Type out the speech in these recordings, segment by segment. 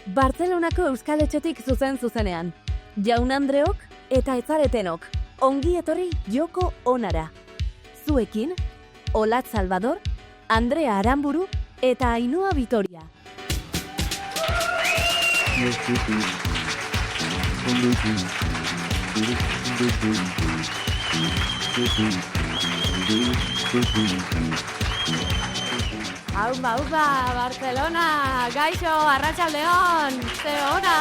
Bartzelonako Euskal Etxetik zuzenean. Jaun Andreok eta etzaretenok, ongi etorri joko onara. Zuekin, Olat Salvador, Andrea Aramburu eta Ainhoa Vitoria. Aupa, Barcelona, gaixo, arratsaldeon, ze ona.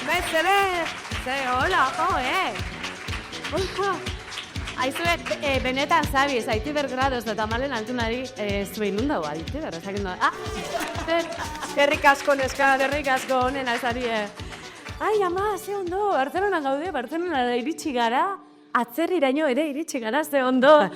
Bezere, ze ona, Oipa. Aizuek, benetan zabi, zaitiber grados eta malen altunari zuen nundau aditiber, ezakin doa. Herrik asko neska, herrik asko honen azarie. Ai, ama, ze ondo, Barcelona gaude, Barcelona iritsi gara, atzerriraino ere iritsi gara, ze ondo.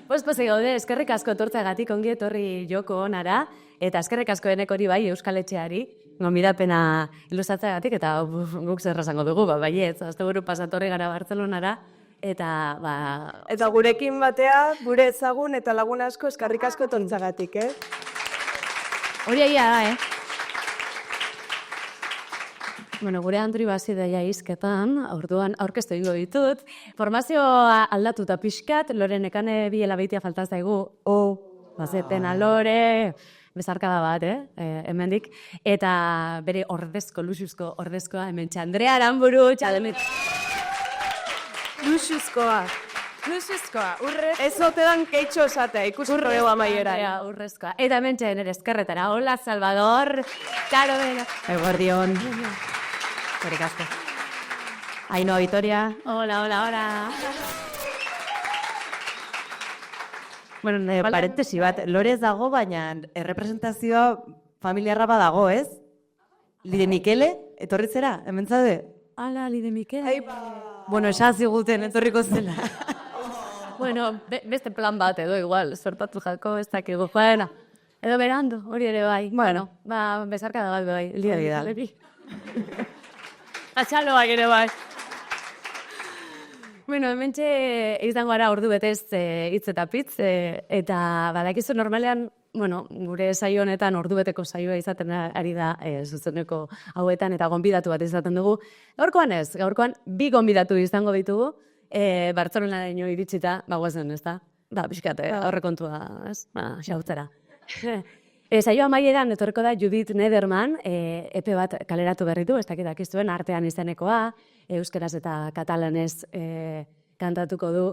Poze gaude, eskerrik asko etortzeagatik ongi etorri joko onara, eta eskerrik asko enek hori bai Euskal Etxeari, gonbidapena ilustratzeagatik, eta guk zer esango dugu, baietz, asteburu pasatorri gara Barcelonara, eta Eta gurekin batea, gure ezagun eta lagun asko eskerrik asko etortzeagatik, Hori aia da, Bueno, gure Andri basi daia izketan, orduan aurkeztu ingo ditut. Formazioa aldatuta pixkat, Loren ekane biela beitia falta zaigu. Bazepena Lore, bezarkada bat, hemendik. Eta bere ordezko, luxuzko ordezkoa, hemen Andrea Aramburu, txademet. Luxuzkoa, urre. Ez otedan keitxo esatea, ikusiko dugu amaiera. Urrezkoa. Eta hemen nere eskerretara, Olat Salvador, txaro dena. Eguardion. Horrik asko. Ainhoa Vitoria. Hola. Bueno, parentesi bat, Lore ez dago, baina errepresentazioa familiarra badago, ez? Lide Mikele, etorri zera, hemen zaude? Ala, Lide Mikele. Bueno, esaziguten, etorriko zela. Bueno, beste plan bat edo igual, sortatu jako, ez dakigu, joana. Edo berando, hori ere bai. Bueno, bezarka da bat bai. Lida. Atxaloak ere bai. Bueno, hementxe izango gara ordu betez hitz eta pitz, eta badakizu normalean, bueno, gure saio honetan ordu beteko saioa izaten ari da zuzeneko hauetan, eta gonbidatu bat izaten dugu. Gaurkoan ez, gaurkoan bi gonbidatu izango ditugu, Bartzelonaraino iritsita, guazen, ez da? Pixkat, aurrekontua, ez? Xautzera. Saio amaieran etorriko da Judith Nederman, epe bat kaleratu berri du, ez dakitak izuen, artean izenekoa, euskeraz eta katalanez kantatuko du,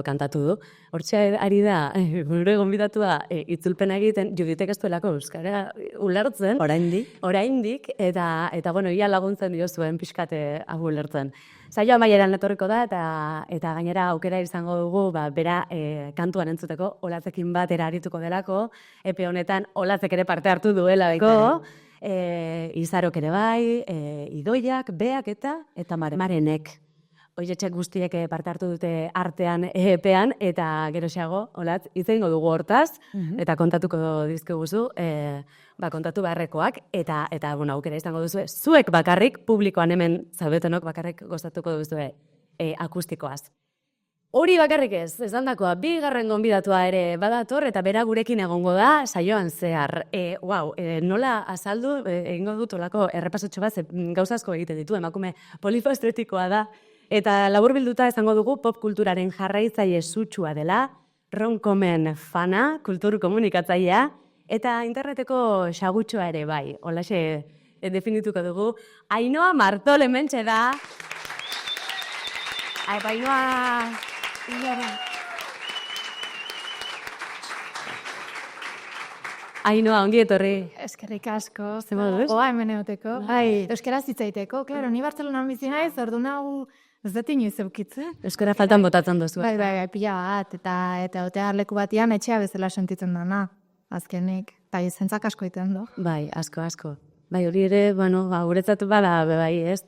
kantatu du. Hortxe ari da, gure gonbidatua itzulpena egiten, Judithek ez duelako euskara ulertzen. Oraindik, eta ia laguntzen dio zuen pixkate hau ulertzen. Saio amaieran etorriko da, eta gainera aukera izango dugu, bera kantuan entzuteko, Olatzekin batera arituko delako, epe honetan Olatzek ere parte hartu duela beko, Izarok ere bai, Idoiak, Beak eta Marenek. Oietxek guztiek parte hartu dute artean epean, eta geroxeago, Olatz, izango dugu hortaz, eta kontatuko dizkiguzu, kontatu beharrekoak, eta aukera izango duzu, zuek bakarrik, publikoan hemen zaudetenok bakarrik gozatuko duzu akustikoaz. Hori bakarrik ez handakoa, bigarren gonbidatua ere badator, eta bera gurekin egongo da, saioan zehar. Nola azaldu, egingo dut olako errepasotxo bat, gauzazko egiten ditu, emakume polifastretikoa da, eta laburbilduta izango dugu pop kulturaren jarraitzaile sutsua dela, ronkomen fana, kultur komunikatzailea, eta interneteko xagutxoa ere bai. Holaxe definituko dugu. Ainhoa Martol hementxe da. Ainhoa... Ainhoa, ongi etorri. Eskerrik asko. Zer moduz? Hemen egoteko. Euskaraz hitzaiteko. Claro, ni Bartzelonan bizi naiz, orduan hau ez dut inoiz eukitzen. Euskara faltan botatzen duzu. Bai, pila bat, eta otea leku batian etxea bezala sentitzen dana, azkenik. Eta zentzak asko iten du. Bai, asko. Bai, hori ere, guretzatu bada, bai, ez?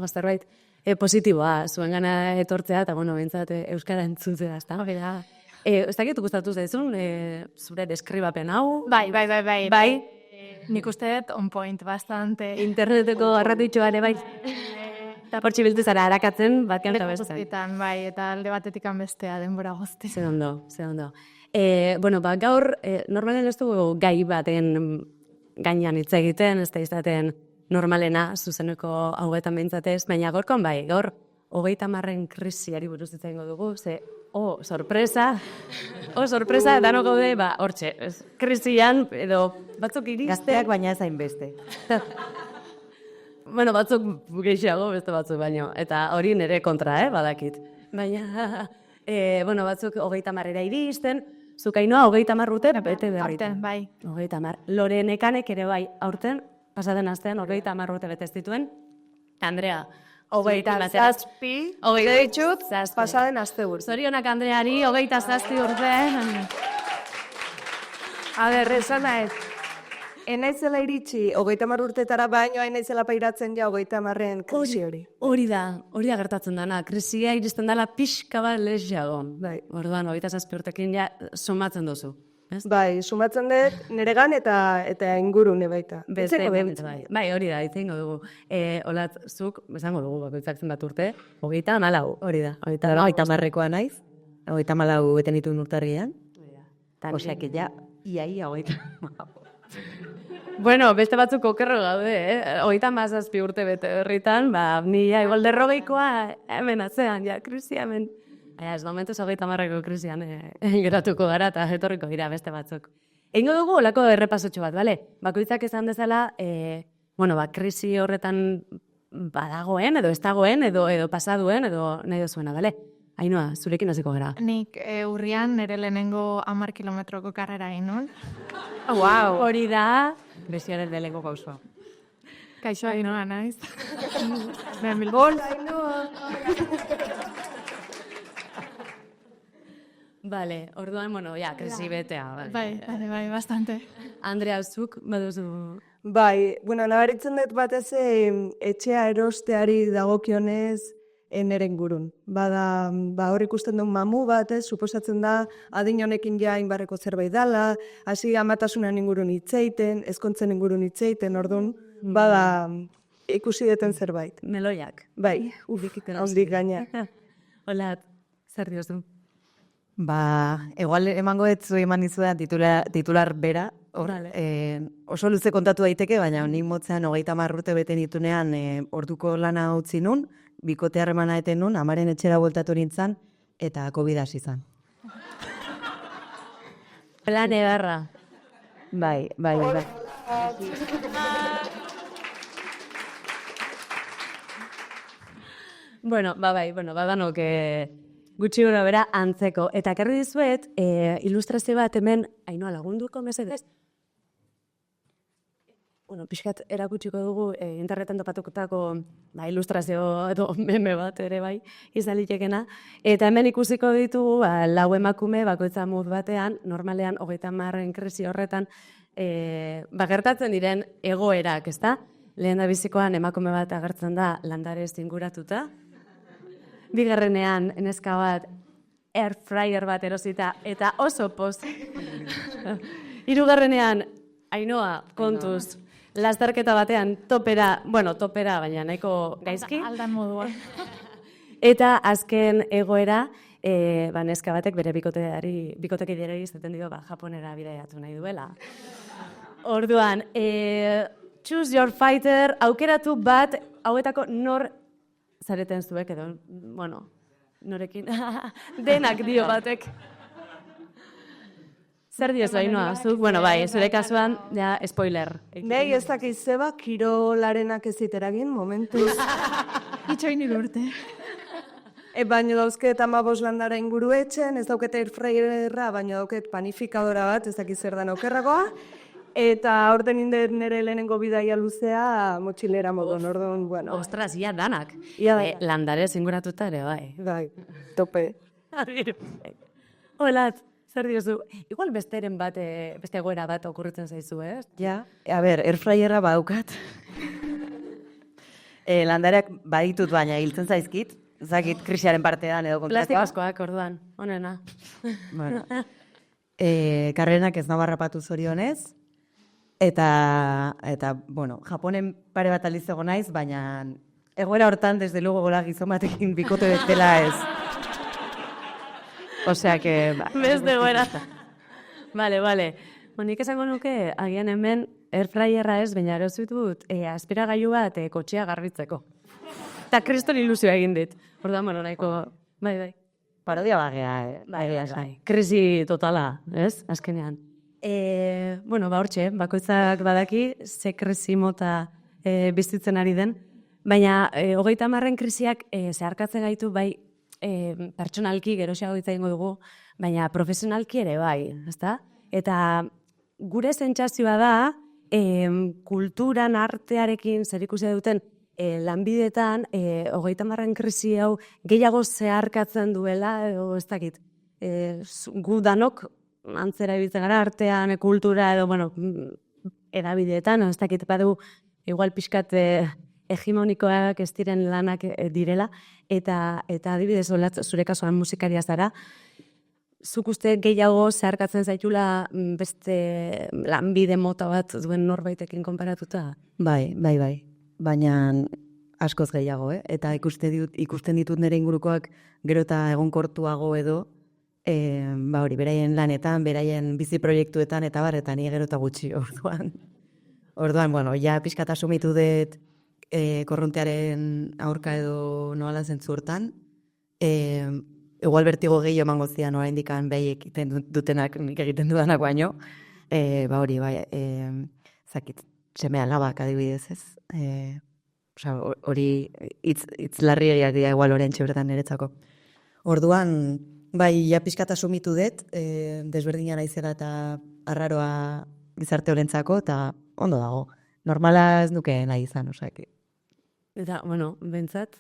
Zerbait positiboa, zuen gana etortzea, eta, bintzat, euskara entzutzea, ez da? Ez dakit gustatu zaizun, zure deskribapen hau? Bai. Nik uste dut on point, bastante. Interneteko arratitxoa ere bai. Eta portxi biltu zara harakatzen, batkean eta bestean. Bai, eta alde batetik bestea denbora guzti. Ze ondo. Gaur, normalen ez dugu gai baten gainean hitz egiten, ez da izaten normalena, zuzeneko hauetan behintzatez, baina gorkon bai, gaur 30 krisiari buruz hitz egingo dugu, ze, sorpresa, danok gaude, hortxe, krisian, edo batzuk iristen. Gazteak baina ez hainbeste. Bueno, batzuk gehiago, beste batzuk baino, eta hori nire kontra, badakit. Baina, batzuk 30 iristen, zuk Ainhoa 30 urte, bete berrita. Aurten, bai. 30. Lore Nekanek ere bai, aurten, pasaden astean 30 urte bete ez dituen. Andrea, 27, ditut, pasaden asteburu. Zorionak Andreari, 27 urte. A ber, esan nahez, enaizela iritsi, 30 urtetara baino, enaizela pairatzen ja 30-en krisi hori. Hori da gertatzen dana. Krisia iristen dela pixka bat lehiago. Bai. Orduan, 27 urtekin ja sumatzen duzu. Ez? Bai, sumatzen dut neregan eta ingurune baita. Bai, hori da, itzengo dugu. Olat, zuk, esango dugu, bakoitzak zenbat urte, 34, hori da. 30-rekoa naiz, 34 beten dituen urtarrian. Osea, que ja, ia 30. Bueno, beste batzuk okerro gaude, 37 urte bete herritan, nila igual derrogeikoa hemen atzean, ja, krisia hemen. Ez momentuz 30ko krisian geratuko gara eta etorriko dira beste batzuk. Eingo dugu olako errepasotxo bat, bale? Bakoitzak esan dezala, krisi horretan badagoen, edo ez dagoen, edo pasaduen, edo nahi dozuena, bale? Ainhoa, zurekin hasiko gara. Nik urrian nire lehenengo 10 kilometroko karrera egin nun. Wow. Hori da, Krisiaren lehenengo pausoa. Kaixo Ainhoa naiz. Ben Bilbon. Bale, orduan, krisi betea. Bai, bastante. Andrea, zuk, baduzu... Bai, nabaritzen dut batez etxea erosteari dagokionez neren gurun. Bada, hor ikusten duen mamu bat, suposatzen da, adin honekin ja inbarreko zerbait dala, hasi amatasunan ingurun hitzeiten, ezkontzen ingurun hitzeiten, orduan, bada ikusi deten zerbait. Meloiak. Bai, hondik gaina. Olat, zer diozu? Igual emango etzu eman izudan titular bera, oso luze kontatu daiteke, baina nik motzean 30 urte beten ditunean orduko lana utzi nun, bikote harremana eten nun, amaren etxera bueltatu nintzen, eta COVID hasi izan. Plan edarra. Bai. Badanok gutxi gora bera antzeko. Eta ekarri dizuet, ilustrazio bat hemen, Ainhoa lagunduko mesedez. Pixkat erakutsiko dugu internetan topatutako ilustrazio edo meme bat ere bai izalitekena. Eta hemen ikusiko ditugu lau emakume bakoitza mod batean, normalean 30 krisi horretan, gertatzen diren egoerak, ezta? Lehen da bizikoan emakume bat agertzen da landarez inguratuta. Bigarrenean, neska bat, air fryer bat erosita, eta oso poz. Hirugarrenean, Ainhoa, kontuz, lasterketa batean topera, baina nahiko gaizki. Aldan moduan. Eta azken egoera, neska batek bere bikotekideri izaten dio, Japonera bidaiatu nahi duela. Orduan, choose your fighter, aukeratu bat, hauetako nor zareten zuek edo, norekin, denak dio batek. Zer diozu, Ainhoa? Zuk, zure kasuan, spoiler. Nei ez dakiz zeba, kirolarenak ez ziteragin, momentuz. Itxoin urte. Baina dauzket 15 landara inguru etxen, ez dauket airfryerra, baina dauket panifikadora bat, ez dakiz zer dan okerragoa. Eta orden inden nire lehenengo bidaia luzea motxilera modon, orduan, Ostras, ia danak. Landarez inguratuta ere, bai. Bai, tope. Olat, zer diozu? Igual besteren bat, beste egoera bat okurritzen zaizu, ez? Ja, airfryerra badaukat. Landareak baditut baina hiltzen zaizkit, zakit krisiaren partean edo kontrakoa. Plastikoazkoak, orduan, onena. Karrenak ez nabarrapatu zorionez, eta Japonen pare bat aldiz ego naiz, baina egoera hortan, desde luego gola gizon batekin bikote betela ez. Osea, que... Beste egoera. Bale. Nik esango nuke, agian hemen, airfryerra ez, baina erosi dut aspiragailu bat kotxea garbitzeko. Eta kriston ilusioa egin dit. Orduan, bueno, nahiko, bai. Parodia bagea, Bai. Krisi totala, ez? Azkenean. Bueno, hortxe, bakoitzak badaki, ze krisi mota bizitzen ari den, baina 30 krisiak zeharkatzen gaitu bai pertsonalki geroxeago hitz egingo dugu, baina profesionalki ere bai, ezta? Eta gure sentsazioa da kulturan artearekin zerikusia duten lanbidetan 30 krisi hau gehiago zeharkatzen duela, edo ez dakit. Gu danok antzera ibiltzen gara artean, kultura edo, bueno, edabideetan, ez dakit badu igual pixkat hegemonikoak ez diren lanak direla, eta adibidez, zure kasuan musikaria zara, zuk uste gehiago zeharkatzen zaitula beste lanbide mota bat duen norbaitekin konparatuta? Bai. Baina askoz gehiago, eta ikusten ditut nire ingurukoak gero eta egonkortuago edo, hori, beraien lanetan, beraien bizi proiektuetan, eta barretan, ni gero eta gutxi orduan. Orduan, bueno, ja pixkat asumitu dut korrontearen aurka edo noala zentzu hortan. Igual bertigo gehiago emango zian oraindik behi egiten dutenak nik egiten dudanak baino. Hori, zakit, seme alabak adibidez ez. Hori hitz larriak dira igual orentxe bertan niretzako. Orduan, bai, ja pixkat asumitu dut, desberdina naizela eta arraroa gizarte horentzako, eta ondo dago. Normala ez nuke nahi izan, osaki. Eta, bueno, bentsat,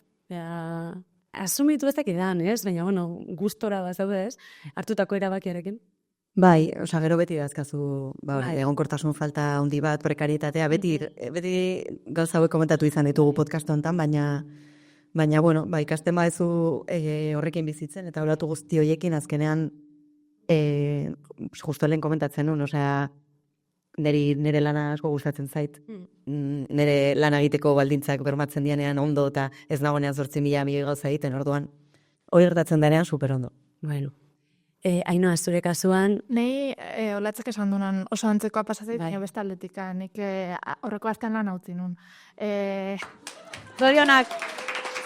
asumitu ez dakidan, ez? Baina, bueno, gustora bazaude, ez? Hartutako erabakiarekin. Bai, gero beti dazkazu, egonkortasun falta handi bat, prekarietatea, beti gauza hauek komentatu izan ditugu podcast honetan, baina, bueno, ikasten badezu horrekin bizitzen, eta olatu guzti horiekin azkenean, justo lehen komentatzen nun, osea, nire lana asko gustatzen zait. Nire lana egiteko baldintzak bermatzen dianean ondo, eta ez nagoenean 8.000 gauza egiten, orduan, hori gertatzen denean super ondo. Bueno. Ainhoa, zure kasuan... Nei, olatzek esan dunan oso antzekoa pasazait, baina beste aldetika. Nik horreko azten lan hau zinun. Zorionak!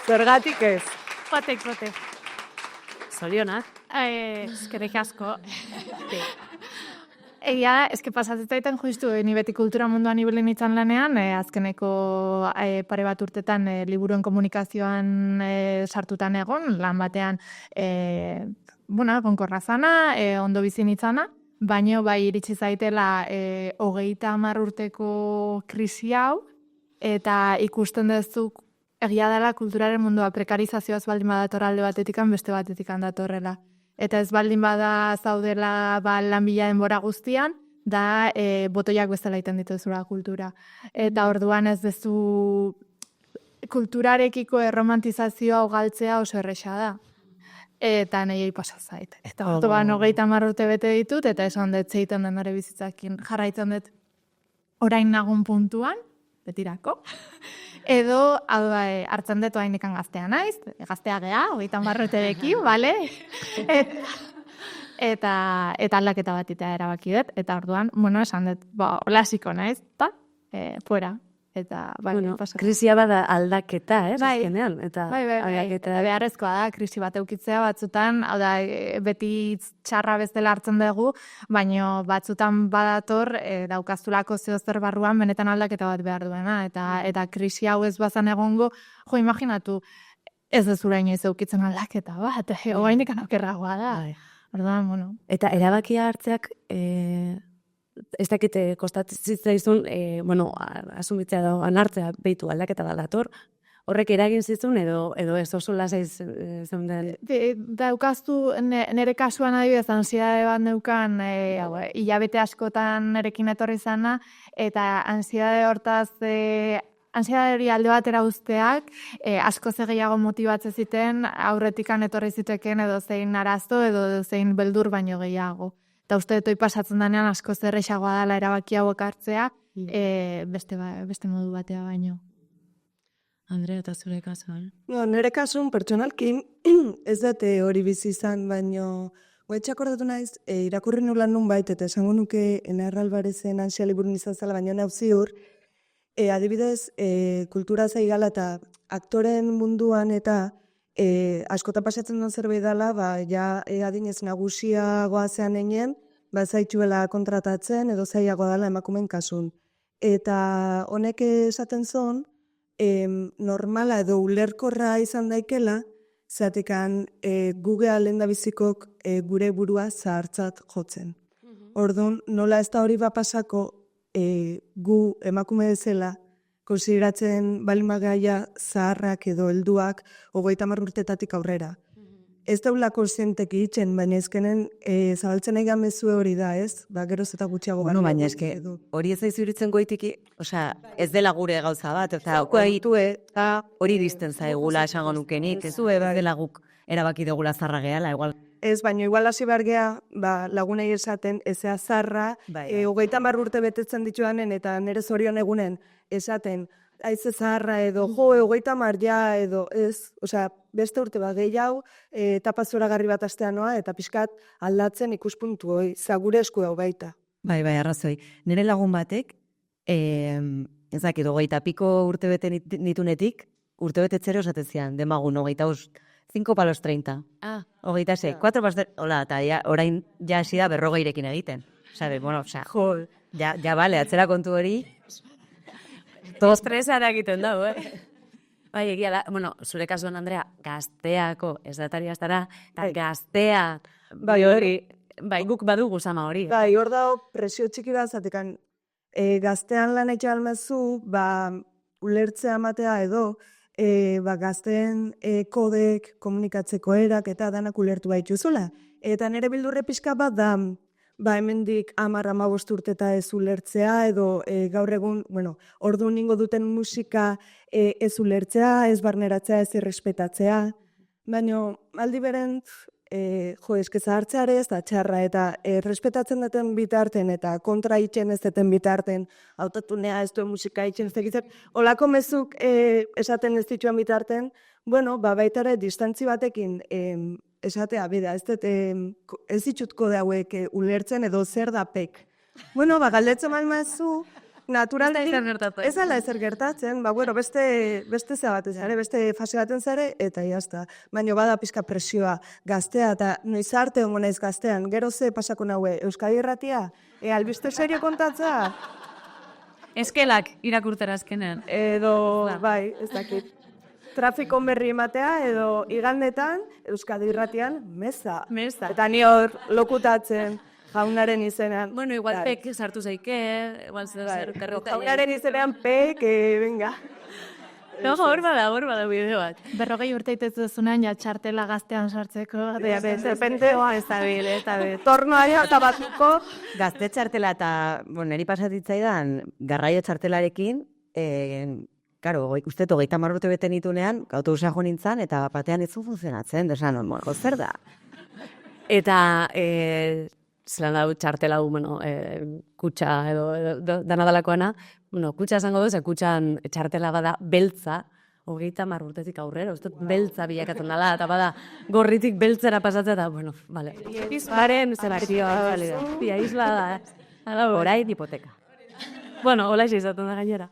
Zergatik ez? Pote. Zorionak? Eskerrik asko. Egia da, eske pasatzen justu, ni beti kultura munduan ibili nintzen lanean, azkeneko pare bat urtetan liburuen komunikazioan sartutan egon, lan batean egonkorra zana, ondo bizi nitzana, baina bai iritsi zaitela 30 urteko krisi hau, eta ikusten dezuk egia dela kulturaren mundua prekarizazioaz baldin badator alde batetikan, beste batetikan datorrela. Eta ez baldin bada zaudela lanbila denbora guztian, da botoiak bezala iten dituzula kultura. Eta orduan ez dezu kulturarekiko erromantizazioa galtzea oso erresa da. Eta nahi pasa zait. Eta orduan 30 urte bete ditut, eta esan dut zeiten den nire bizitzakin jarraitzen dut orain nagun puntuan, betirako. Edo, hartzen dut hainikan gaztea naiz, gaztea gea, 30 urterekin, bale? Eta aldaketa bat itea erabaki dut, eta orduan, bueno, esan dut, olasiko naiz, eta fuera. Eta, krisia bada aldaketa, azkenean. Bai, beharrezkoa da, krisi bat eukitzea batzutan, hau da, beti txarra bezala hartzen dugu, baina batzutan badator, daukaztulako zehozer barruan, benetan aldaketa bat behar duena, eta krisi hau ez bazan egongo, imaginatu, ez dezura inoiz eukitzen aldaketa bat, oainik anaukerragoa da. Orduan, bueno. Eta erabakia hartzeak, ez dakite kostatzitzea asumitzea da anartzea behitu aldaketa da dator, horrek eragin zizun edo ez oso lasaiz zeunden? Daukaztu, nire kasuan adibidez, ansiedade bat neukan, hilabete askotan nerekin etorri zana, eta ansiedade hortaz, ansiedade hori alde batera uzteak, asko gehiago motibatzen ziten, aurretikan etorri ziteken edo zein arazo edo zein beldur baino gehiago. Eta uste dut pasatzen denean asko zerrexagoa dela erabaki hauek hartzea, beste modu batea baino. Andrea, eta zure kasuan? Nire kasun pertsonalki ez dute hori bizi izan, baino Goetxe akordatu naiz, irakurri nulan nun bait, eta esango nuke Enar Albarezen Ansia liburun izan zela, baina nau ziur, adibidez, kultura zaigala eta aktoren munduan eta askota pasatzen duen zerbait dela, ja adinez nagusiagoa zean einen, zaitxuela kontratatzen edo zaiagoa dela emakumen kasun. Eta honek esaten zon, normala edo ulerkorra izan daikela, zatekan Google lehendabizikok gure burua zahartzat jotzen. Orduan, nola ez da hori pasako gu emakume bezala, konsideratzen balimagaia zaharrak edo helduak 30 urtetatik aurrera. Ez daula konsientek itzen, baina ezkenen zabaltzen egan mezue hori da, ez? Geroz eta gutxiago Bueno, baina eske hori ez zaizu iritzen goitiki, osea, ez dela gure gauza bat, eta hori iristen zaigula esango nukenik, ez dela guk erabaki dugula zarra gehala, igual. Ez, baina igual hasi behar gea, lagunei esaten, ezea zarra, 30 urte betetzen dituanen eta nire zorion egunen esaten, aize zaharra edo, 30 ja edo, ez, osea, beste urte gehiago, etapa zoragarri bat astean noa, eta pixkat aldatzen ikuspuntu hoi, zagure esku hau baita. Bai, arrazoi. Nire lagun batek, ez dakit, 20 urte bete nitunetik, urte betetzero esaten zian, demagun, 5 palos 30. 26, 4 palos 30, hola, eta orain ja hasi da 40ekin egiten. Sabe, bueno, osea, ja bale, atzera kontu hori. Estresara egiten dago, Bai, egia da, bueno, zure kasuan, Andrea, gazteako ez datari astara, eta gaztea, bai hori, bai guk badugu sama hori. Bai, hor dago presio txiki bat, zatekan gaztean lan etxe almezu, ulertzea matea edo, gazteen kodek, komunikatzeko erak eta danak ulertu baituzula. Eta nire bildurre pixka bat da, hemendik 10-15 urteta ez ulertzea, edo gaur egun, ordu ningo duten musika ez ulertzea, ez barneratzea, ez irrespetatzea. Baina aldi beren, eskeza hartzeare ez da txarra, eta respetatzen duten bitarten, eta kontra itxen ez duten bitarten, hautatunea ez duen musika itxen ez tegitzen, olako mezuk esaten ez dituan bitarten, baitare distantzi batekin esatea, bida, ez ditut kode hauek ulertzen edo zer da pek. Galdetzen malmazu, naturaldi, ez ala ezer gertatzen, beste zea bat ezare, beste fase baten zare, eta jazta. Baina bada pixka presioa gaztea, eta noiz arte hongo naiz gaztean, gero ze pasako naue, Euskadi Irratia, albiste serio kontatza? Eskelak irakurtera azkenean. Edo, bai, ez dakit. Trafikon berri ematea, edo igandetan, Euskadi Irratian, meza. Eta ni hor lokutatzen jaunaren izenean. Bueno, igual pek sartu zaike, igual zer terreta. Jaunaren izenean pek, venga. Hor bada bideo bat. 40 urte itezu zunean, ja txartela gaztean sartzeko. Dependeoa ez da bil, tornoa eta batuko. Gazte txartela eta, niri pasatitzaidan, garraio txartelarekin, Karo, uste 30 urte bete nitunean, autobusa jo nintzen, eta batean ez zu funtzionatzen, desan, zer da? Eta, zelan dau txartela du, kutsa edo danadalakoana, kutsa esango duz, kutsan txartela bada beltza, 30 urtetik aurrera, uste beltza bilakatzen dela, eta bada gorritik beltzera pasatzea, eta, vale. Izbaren, zebartioa, pia isla da, orai hipoteka. Hola izaten da gainera.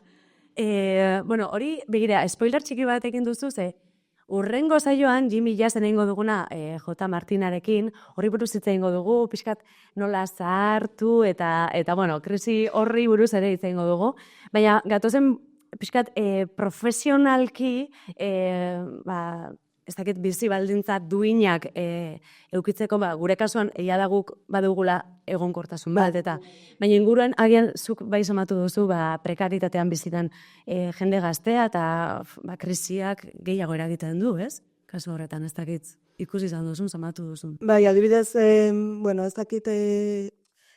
Hori, begira, spoiler txiki bat egin duzu, urrengo saioan Jimmy Jazzen egingo duguna J. Martinarekin, horri buruz hitz egingo dugu, pixkat nola zahartu, eta krisi horri buruz ere hitz egingo dugu, baina gatozen pixkat profesionalki, ez dakit bizi baldintza duinak eukitzeko, gure kasuan egia da guk badugula egonkortasun bat, eta baina inguruan agian zuk bai somatu duzu prekaritatean bizitan jende gaztea eta krisiak gehiago eragiten du, ez? Kasu horretan ez dakit ikusi izan duzun, somatu duzun. Bai, adibidez, ez dakit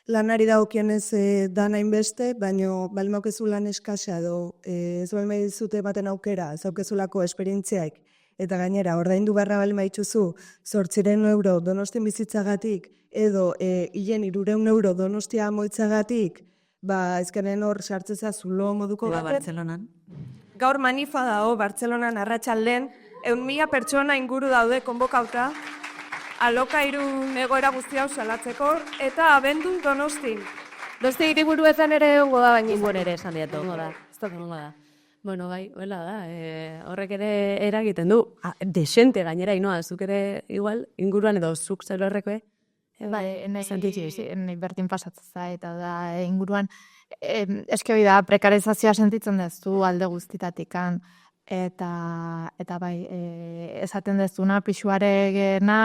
lanari dagokienez dana inbeste, baina balmaukezu lan eskasa edo ez balma dizute baten aukera, ez aukezulako esperientziaik. Eta gainera, ordaindu barra balma itxuzu, 800 euro Donostien bizitzagatik, edo hilen 300 euro Donostia moitzagatik, ezkenen hor sartzeza zulo moduko baten. Bartzelonan. Gaur manifa dago, Bartzelonan arratsalden 1.000 pertsona inguru daude konbokauta. alokairun egoera guzti hau salatzeko, eta abendun Donostin. Donosti hiriburuetan ere ongo da, baina inguan ere esan diatu. Ongo da, ez da ongo da. Bueno, bai, bela da, horrek ere eragiten du. Desente gainera, inoa, zuk ere igual, inguruan edo zuk zer horreko, Bai, sentitzi, nahi bertin pasatzen eta da inguruan, eske hori da, prekarizazioa sentitzen dezu alde guztitatikan, eta bai, esaten dezuna, pixuaregena,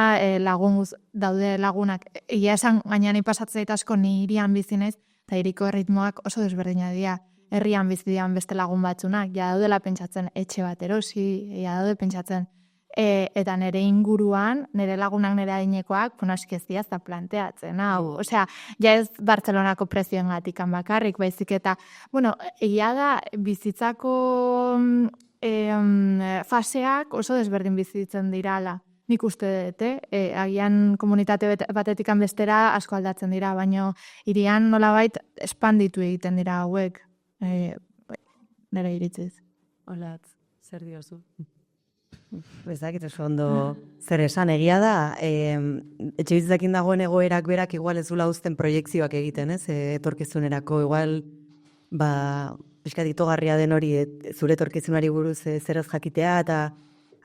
daude lagunak, egia esan gainean pasatzen zait asko ni hirian bizi naiz, eta hiriko erritmoak oso desberdina dira, herrian bizi dian beste lagun batzunak, ja daudela pentsatzen etxe bat erosi, ja daude pentsatzen, eta nire inguruan, nire lagunak nire adinekoak, aski ez dira, ez da planteatzen, hau. Osea, ja ez Bartzelonako prezioen gatikan bakarrik, baizik eta, bueno, egia da, bizitzako faseak oso desberdin bizitzen dirala. Nik uste dut, agian komunitate batetikan bestera asko aldatzen dira, baina hirian nolabait espanditu egiten dira hauek, nire iritziz. Olatz, zer diozu? Bezakit oso ondo zer esan egia da, etxe bizitzakin dagoen egoerak berak igual ez zula uzten proiektzioak egiten, ez? Etorkizunerako igual, pixkat itogarria den hori, zure etorkizunari buruz zer ez jakitea, eta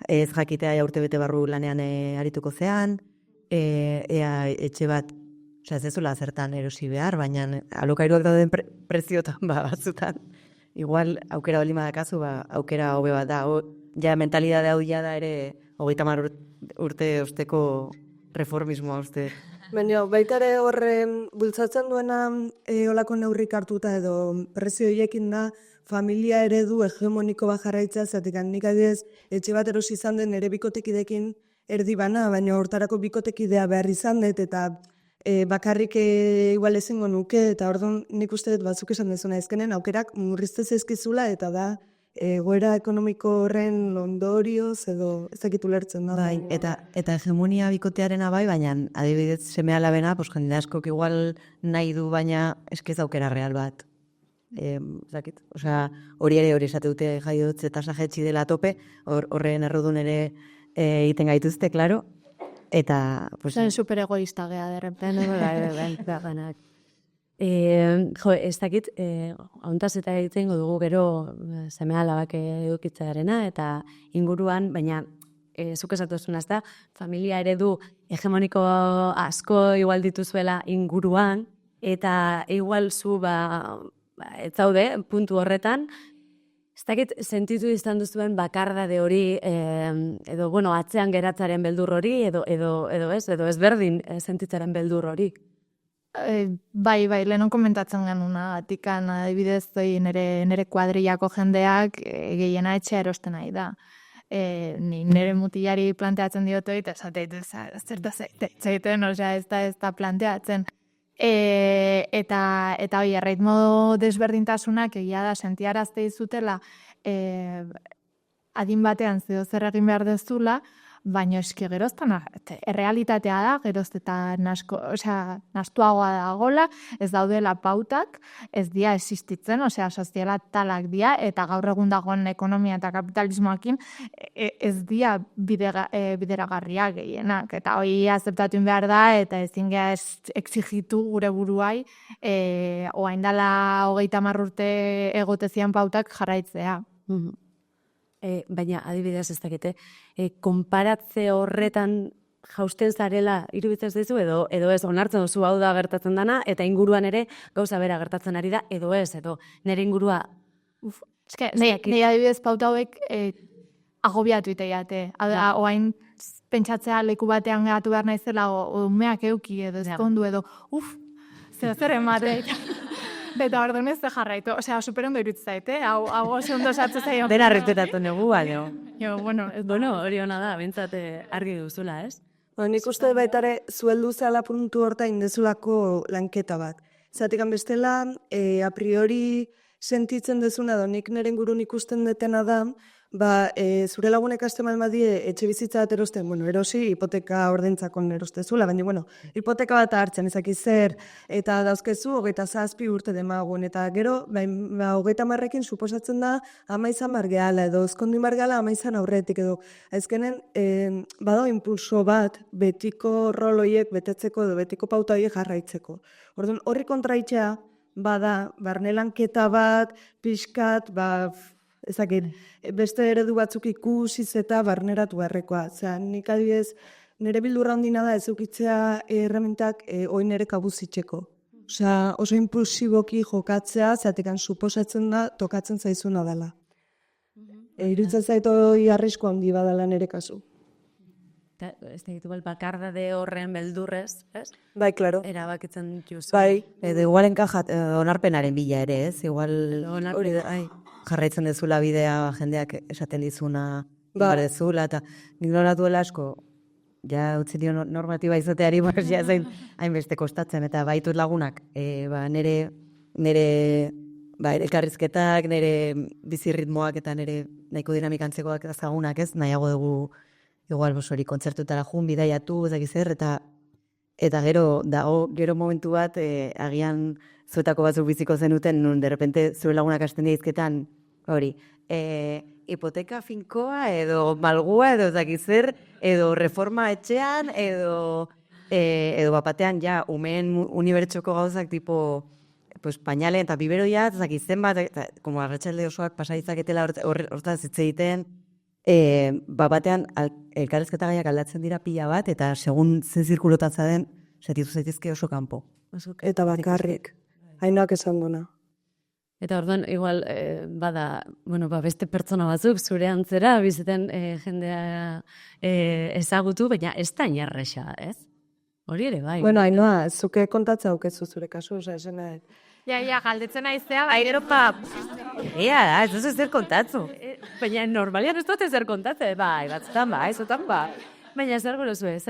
ez jakitea urte bete barru lanean arituko zean, ea etxe bat, osea ez zula zertan erosi behar, baina alokairuak dauden preziotan, batzutan, igual aukera bali madakazu, aukera hobe bat da, ja mentalidade hau ja da ere 30 urte osteko reformismoa uste. Baina, baita ere horre bultzatzen duena olako neurrik hartuta edo prezio horiekin da familia eredu hegemoniko bat jarraitzea, zatik nik adibidez etxe bat erosi izan den ere bikotekidekin erdi bana, baina hortarako bikotekidea behar izan dut eta bakarrik igual ezingo nuke, eta orduan nik uste dut batzuk esan dezuna ezkenen aukerak murriztez ezkizula eta da egoera ekonomiko horren ondorioz edo ezakitu lertzen da. Bai, eta hegemonia bikotearena bai, baina adibidez seme alabena, jende askok igual nahi du, baina eskez aukera real bat. Zakit, osea, hori esate dute jaiotze tasa jetxi dela tope, horren errudun ere egiten gaituzte, klaro. Eta, pues... Super egoista gea, derrepen, ganak. Jo, ez dakit, hauntaz eta egiten dugu gero seme alabak edukitzearena eta inguruan, baina zuk esatuzun da, familia eredu hegemoniko asko igual dituzuela inguruan, eta igual zu ez zaude, puntu horretan, ez dakit sentitu izan duzuen bakardade hori, edo, bueno, atzean geratzaren beldur hori, edo ez berdin sentitzaren beldur hori. Bai, lehenon komentatzen genuna, atikan adibidez nire kuadrillako jendeak gehiena etxea erosten nahi da. Nire mutilari planteatzen diote, eta esateit, zer da zeiten, osea, ez da planteatzen. Eta hoi, erritmo desberdintasunak egia da sentiarazte izutela adin batean zeo zer egin behar dezula, baina eski geroztan, errealitatea da, geroz eta nastuagoa dagoela, ez daudela pautak, ez dia existitzen, soziala talak dia, eta gaur egun dagoen ekonomia eta kapitalismoakin ez dia bideragarria gehienak, eta hori azeptatu behar da, eta ezin geha exigitu gure buruai, oain dela 30 urte egotezian pautak jarraitzea. Baina adibidez ez dakite, konparatze horretan jausten zarela iruditzen zaizu edo ez onartzen duzu hau da gertatzen dana eta inguruan ere gauza bera gertatzen ari da edo ez, edo nire ingurua Nei adibidez pauta hauek agobiatu iteiate. Oain pentsatzea leku batean geratu behar naizela umeak euki edo ezkondu edo zer emate. Eta orduan ez jarraitu. Osea, superondo irutz zaite, hau oso ondo sartu zaio. Dena respetatu negu, baino. Bueno, hori hona da, bintzat argi duzula, ez? Nik uste baitare zueldu zela puntu horta indezulako lanketa bat. Zatik bestela, a priori sentitzen dezuna da, nik nire ingurun ikusten detena da, zure lagunek hasten badie etxe bizitza bat erosten, erosi hipoteka ordaintzakon erostezula, baina, hipoteka bat hartzen ezaki zer, eta dauzkezu 27 urte demagun, eta gero, 30ekin suposatzen da ama izan margeala, edo ezkondu margeala ama izan aurretik, edo azkenen, bado impulso bat betiko roloiek betetzeko, edo betiko pauta horiek jarraitzeko. Orduan, horri kontraitzea, bada, barnelanketa bat, pixkat, ezakit, beste eredu batzuk ikusiz eta barneratu beharrekoa. Nik adibidez, nire bildurra ondina da ez eukitzea errementak oin ere kabuzitzeko. Oso impulsiboki jokatzea, zeatekan suposatzen da, tokatzen zaizuna dela. Irutzen zaitu arrisko handi badala nire kasu. Ez da ditu bakarda de horren beldurrez, ez? Bai, klaro. Erabakitzen dituz. Bai. Edo igual enkajat, onarpenaren bila ere, ez? Igual hori da, jarraitzen dezula bidea jendeak esaten dizuna dezula, eta nik nola duela asko, ja utzi dio normatiba izateari, ja zain hainbeste kostatzen, eta baitut lagunak, nire elkarrizketak, nire bizirritmoak eta nire nahiko dinamikantzekoak ezagunak, ez? Nahiago dugu igual hori kontzertutara jun, bidaiatu, ezak zer, eta gero momentu bat, agian zuetako batzuk biziko zenuten, nun derrepente zure lagunak hasten dizketan, hori, hipoteka finkoa, edo malgua, edo ezak zer, edo reforma etxean, edo bapatean, ja, umeen unibertsoko gauzak, tipo, pañalen eta biberoia, ezak zenbat, eta, como arratsalde osoak pasaitzaketela hortaz hitz egiten, batean elkarrezketa gaiak aldatzen dira pila bat, eta segun zen zirkulotan zaden, setitu zaitezke oso kanpo. Eta bakarrik, hainoak esan duna. Eta orduan, igual, beste pertsona batzuk, zure antzera, bizeten jendea ezagutu, baina ez da inerresa, ez? Hori ere, bai. Hainoa, zuke kontatza aukezu zure kasu, esan nahi. Ja, galdetzen aiztea, Gero da, ez duzu zer kontatzu. Baina normalian ez dut zer kontatze, batzutan zutan Baina zer gero zu, ez,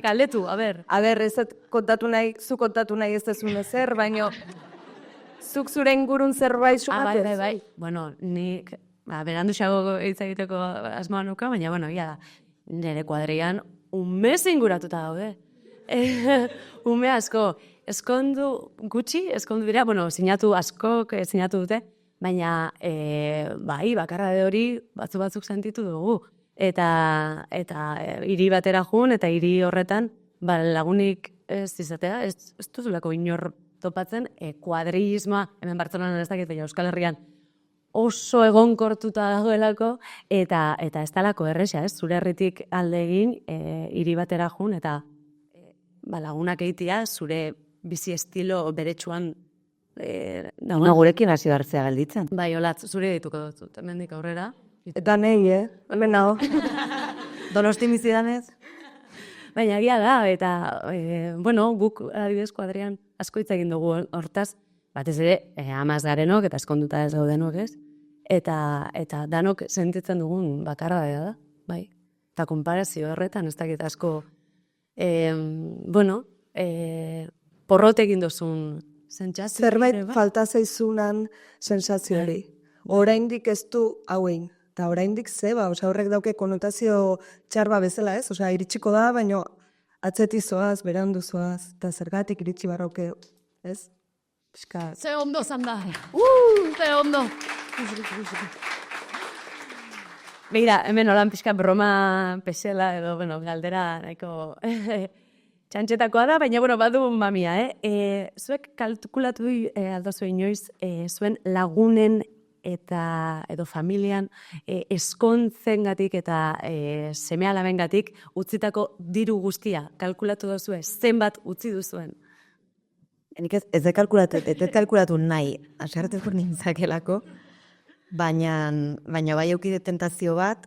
galdetu, a ber. A ber, ez kontatu nahi, zu kontatu nahi ez dezun ezer, baina zuk zure ingurun zerbait sugatez. Bai. Nik, berandu xago hitz egiteko asmoa nuka, baina, ia da, nire kuadrian umez inguratuta daude. Ume asko, eskondu dira, sinatu askok sinatu dute, baina, bakarra de hori batzuk sentitu dugu. Eta hiri batera jun, eta hiri horretan, lagunik ez izatea, ez duzulako inor topatzen, kuadrilismoa, hemen Bartzelonan ez dakit, baina Euskal Herrian, oso egonkortuta dagoelako, eta ez talako erresa, ez? Zure herritik alde egin, hiri batera jun, eta lagunak egitea, zure bizi estilo beretsuan gurekin hasi hartzea gelditzen. Bai, Olatz, zure dituko dut, hemendik aurrera. Eta nahi, hemen nago. Donosti bizidanez? Baina egia da, eta, guk adibidez kuadrian asko hitz egin dugu hortaz, batez ere, amaz garenok eta eskonduta ez gaudenok, ez? Eta danok sentitzen dugun bakarra da, bai. Eta konparazio horretan, ez dakit asko, porrot egin duzun sentsazio. Zerbait falta zaizunan sentsazioari. Oraindik ez du hauein. Eta oraindik horrek dauke konotazio txarba bezala, ez? Iritsiko da, baina atzetizoaz, beranduzoaz, eta zergatik iritsi barrauke, ez? Piskat. Ze ondo zanda. Ze ondo. Begira, hemen holan pixka broma pesela edo, galdera nahiko txantxetakoa da, baina, badu mamia, zuek kalkulatu aldozu inoiz, zuen lagunen edo familian eskontzengatik eta seme-alabengatik utzitako diru guztia kalkulatu duzue, zenbat utzi duzuen? Enik ez kalkulatu nahi, asarteko nintzakelako, baina bai eukide tentazio bat,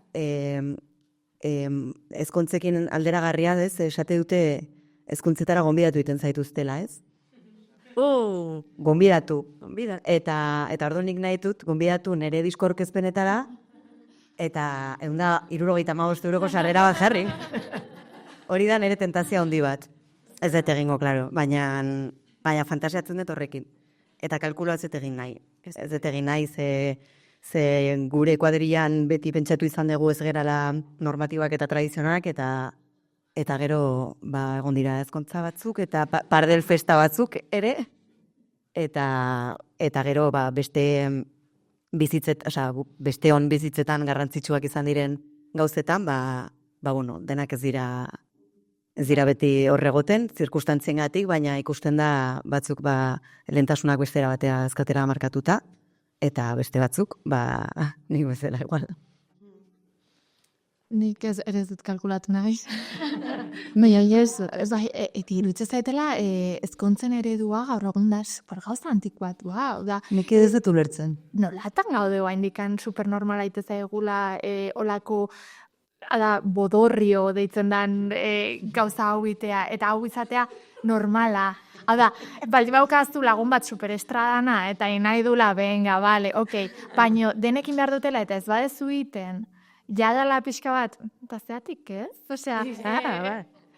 ezkontzekin alderagarria, esate dute ezkontzetara gonbidatu iten zaituztela, ez? Gonbidatu. Eta ordunik nahi dut, gonbidatu nire diskorkezpenetara, eta 175 euroko sarrera bat jarri. Hori da nire tentazia handi bat. Ez dut egingo, klaro, baina fantasiatzen dut horrekin. eta kalkulua ez dut egin nahi. Ez dut egin nahi, ze gure kuadrilan beti pentsatu izan dugu ez gerala normatibak eta tradizionalak, eta gero egon dira ezkontza batzuk, eta pardel festa batzuk ere, eta gero beste besteon bizitzetan garrantzitsuak izan diren gauzetan, denak ez dira beti horregoten, zirkustantziengatik, baina ikusten da batzuk lehentasunak bestera batea ezkatera markatuta, eta beste batzuk, nik bezala igual. Nik ere ez dut kalkulatu nahi. Baina eta iruditzen zaitela ezkontzen eredua gaur egun da gauza antikuatua. Nik ez dut ulertzen. Nolatan gaude indikan supernormala iteza egula olako bodorrio deitzen dan gauza hau itea, eta hau izatea normala. Baldin baukaztu lagun bat superestradana, eta nahi dula, venga, vale, okei, baino denekin behar dutela, eta ez badezu iten, jadala pixka bat, eta zeatik, ez? Osea,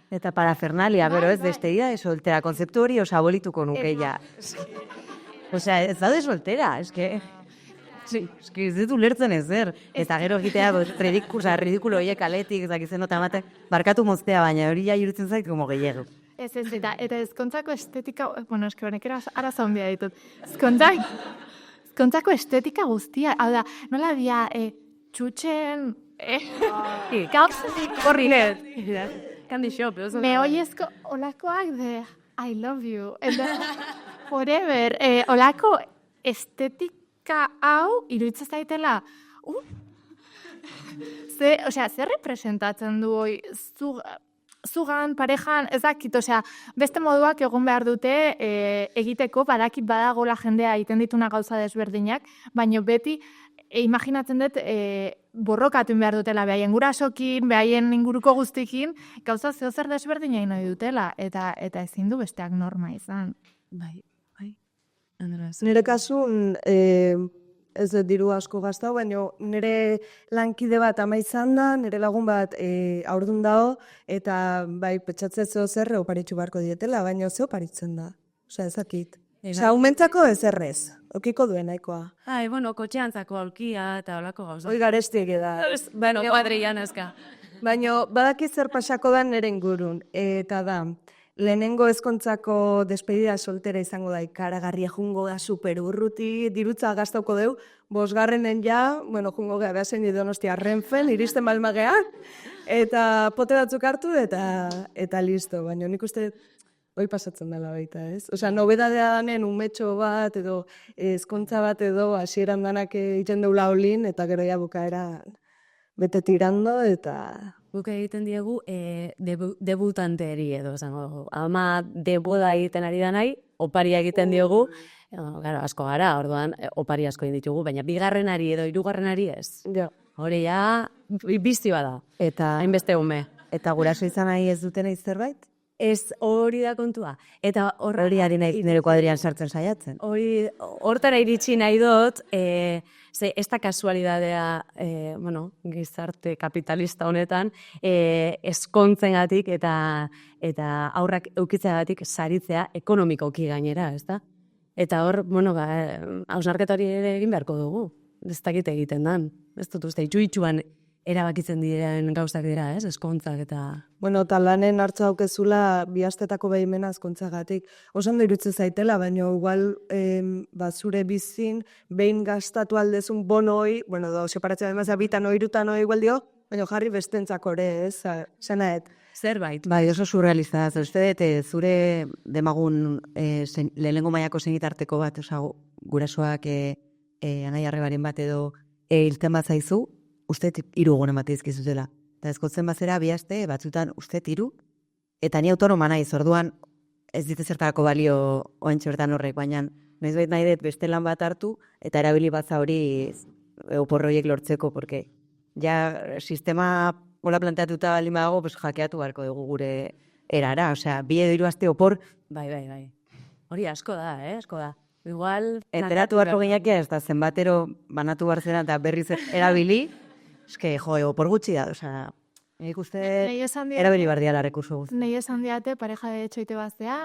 Eta parafernalia, bero ez, despedida de soltera, konzeptu hori abolituko nuke ja. Osea, ez daude soltera, eske ez dut ulertzen ezer. Eta gero egitea, ridikulo horiek aletik, zakizen nota ematen, barkatu moztea, baina hori ja irutzen zait, como gehiago. Ez, eta ezkontzako estetika, eske honek arazo handia ditut. Ezkontzako estetika guztia, hau da, nola dia, txutxen, Gauzatik horri net. Candy shop. Mehoiezko olakoak de I love you. Forever. Olako estetika hau iruditzen zaitela. Zer representatzen du hoi zugan, parejan, ezakit, beste moduak egon behar dute egiteko, badakit badagola jendea egiten dituna gauza desberdinak, baina beti imaginatzen dut borrokatu behar dutela, behaien gurasokin, behaien inguruko guztikin, gauza zer desberdina nahi dutela, eta ezin du besteak norma izan. Bai. Nire kasun, ez dut diru asko gaztau, baina nire lankide bat ama izan da, nire lagun bat aurdun dago, eta petxatzea zeo zer oparitxu barko dietela, baina zeo oparitzen da. Ezakit. Umentzako ez errez, okiko duen nahikoa. Kotxeantzako aulkia eta olako gauza. Hoi garestiek da. Kuadrian ezka. Baina badaki zer pasako da nire ingurun, eta da, lehenengo ezkontzako despedida soltera izango da, ikaragarria jungo da super urruti, dirutza gaztauko deu, bosgarrenen ja, jungo geha behasen Donostia Renfen, iristen balmagea, eta pote batzuk hartu eta listo, baina nik uste hoi pasatzen dela baita, ez? Osea, nobedadea danen umetxo bat edo ezkontza bat edo hasieran danak egiten deula olin, eta gero ja bukaera bete tirando eta... Guk egiten diegu debutanteri edo, ama deboda egiten ari da nahi, oparia egiten diogu, asko gara, orduan opari asko egin ditugu, baina bigarrenari edo hirugarrenari ez. Hori ja, bizti bada, eta hainbeste ume. Eta guraso izan nahi ez duten eiz zerbait? Ez hori da kontua. Eta hori ari nahi nire kuadrian sartzen saiatzen. Hortara iritsi nahi dut, ez da kasualidadea, gizarte kapitalista honetan, ezkontzengatik eta aurrak eukitzeagatik saritzea ekonomikoki gainera, ez da? Eta hor, hausnarketa hori ere egin beharko dugu. Ez dakit egiten dan. Ez dut uste, itxuan erabakitzen diren gauzak dira, ez? Ezkontzak eta... Eta lanen hartza haukezula bihaztetako behimena ezkontzagatik. Osan da irutzen zaitela, baina igual zure bizin behin gastatu aldezun bonoi, separatzea demazia bitan oirutan igual dio, baina jarri bestentzako ere, ez? Zenaet. Zerbait. Bai, oso surrealista. Uste dut, zure demagun lehenengo mailako senitarteko bat, gurasoak anai arrebaren bat edo hilten bat zaizu, uste 3 egun ematen dizkizutela. Eta ezkotzen bazera, bihazte, batzutan uste 3, eta ni autonoma naiz, orduan ez dite zertarako balio oentxe bertan horrek, baina noizbait nahi dut beste lan bat hartu, eta erabili batza hori oporroiek lortzeko, porque ja sistema hola planteatuta baldin badago, jakeatu beharko dugu gure erara, osea, 2 edo 3 aste opor. Bai. Hori asko da, asko da. Igual... Enteratu beharko gineakia, ez da zenbatero banatu barzena eta berriz erabili, eske, opor gutxi da, osea... Nik uste Nei esan diate, erabili bardiala rekurso guzti. nei esan diate pareja de etxoite bazea,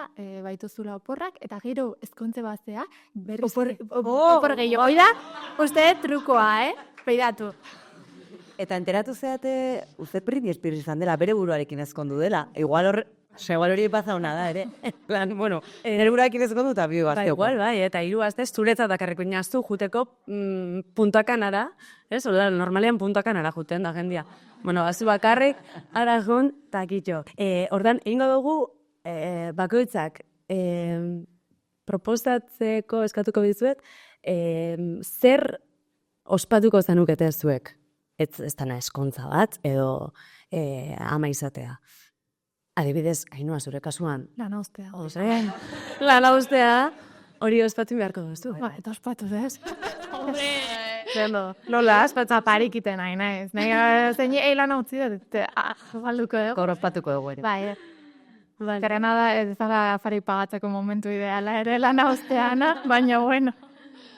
baituzula oporrak, eta gero ezkontze bazea, berriz... Opor gehiago. Hoi da, uste trukoa, Beidatu. Eta enteratu zeate, uste Britney Spears izan dela, bere buruarekin ezkondu dela. Igual hori pasa ona da, ere. Plan, bueno, nire buruarekin ezkondu eta bi gazte. Igual, eta 3 aste zuretzat dakarreko inaztu juteko puntakanara, ez? Oda, normalean puntakanara juten da jendia. Bueno, bazu bakarrik, ara jun, takitxo. Ordan, egingo dugu, bakoitzak, proposatzeko eskatuko dizuet, zer ospatuko zenukete zuek? Ez dana eskontza bat, edo ama izatea. Adibidez, Ainhoa, zure kasuan. Lana ustea. Lana ustea, hori ospatu beharko duzu. Ba, eta ospatu, ez? Zendo, nola, ospatza parikiten nahi, naiz. Zein lana utzi dut, balduko dugu. Gaur ospatuko dugu ere. Bai, Zerena da, ez dara afari pagatzeko momentu ideala ere lana osteana, baina bueno.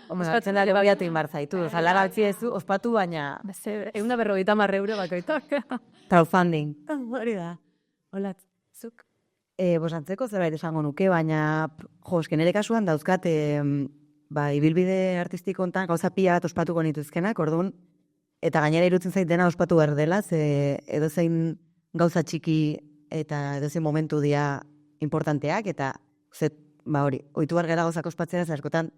Ospatzen da, gehiatu inbar zaitu. Zalara batzi ezu, ospatu baina... 150 euro bakoitok. Crowdfunding. Hori da. Olat, zuk? Bosantzeko zerbait esango nuke, baina nire kasuan dauzkat ibilbide artistiko hontan gauza pila bat ospatuko nituzkenak, orduan, eta gainera irutzen zait dena ospatu behar dela, ze edozein gauza txiki eta edozein momentu dia importanteak, eta hori, ohitu behar gara gauzak ospatzera, zer askotan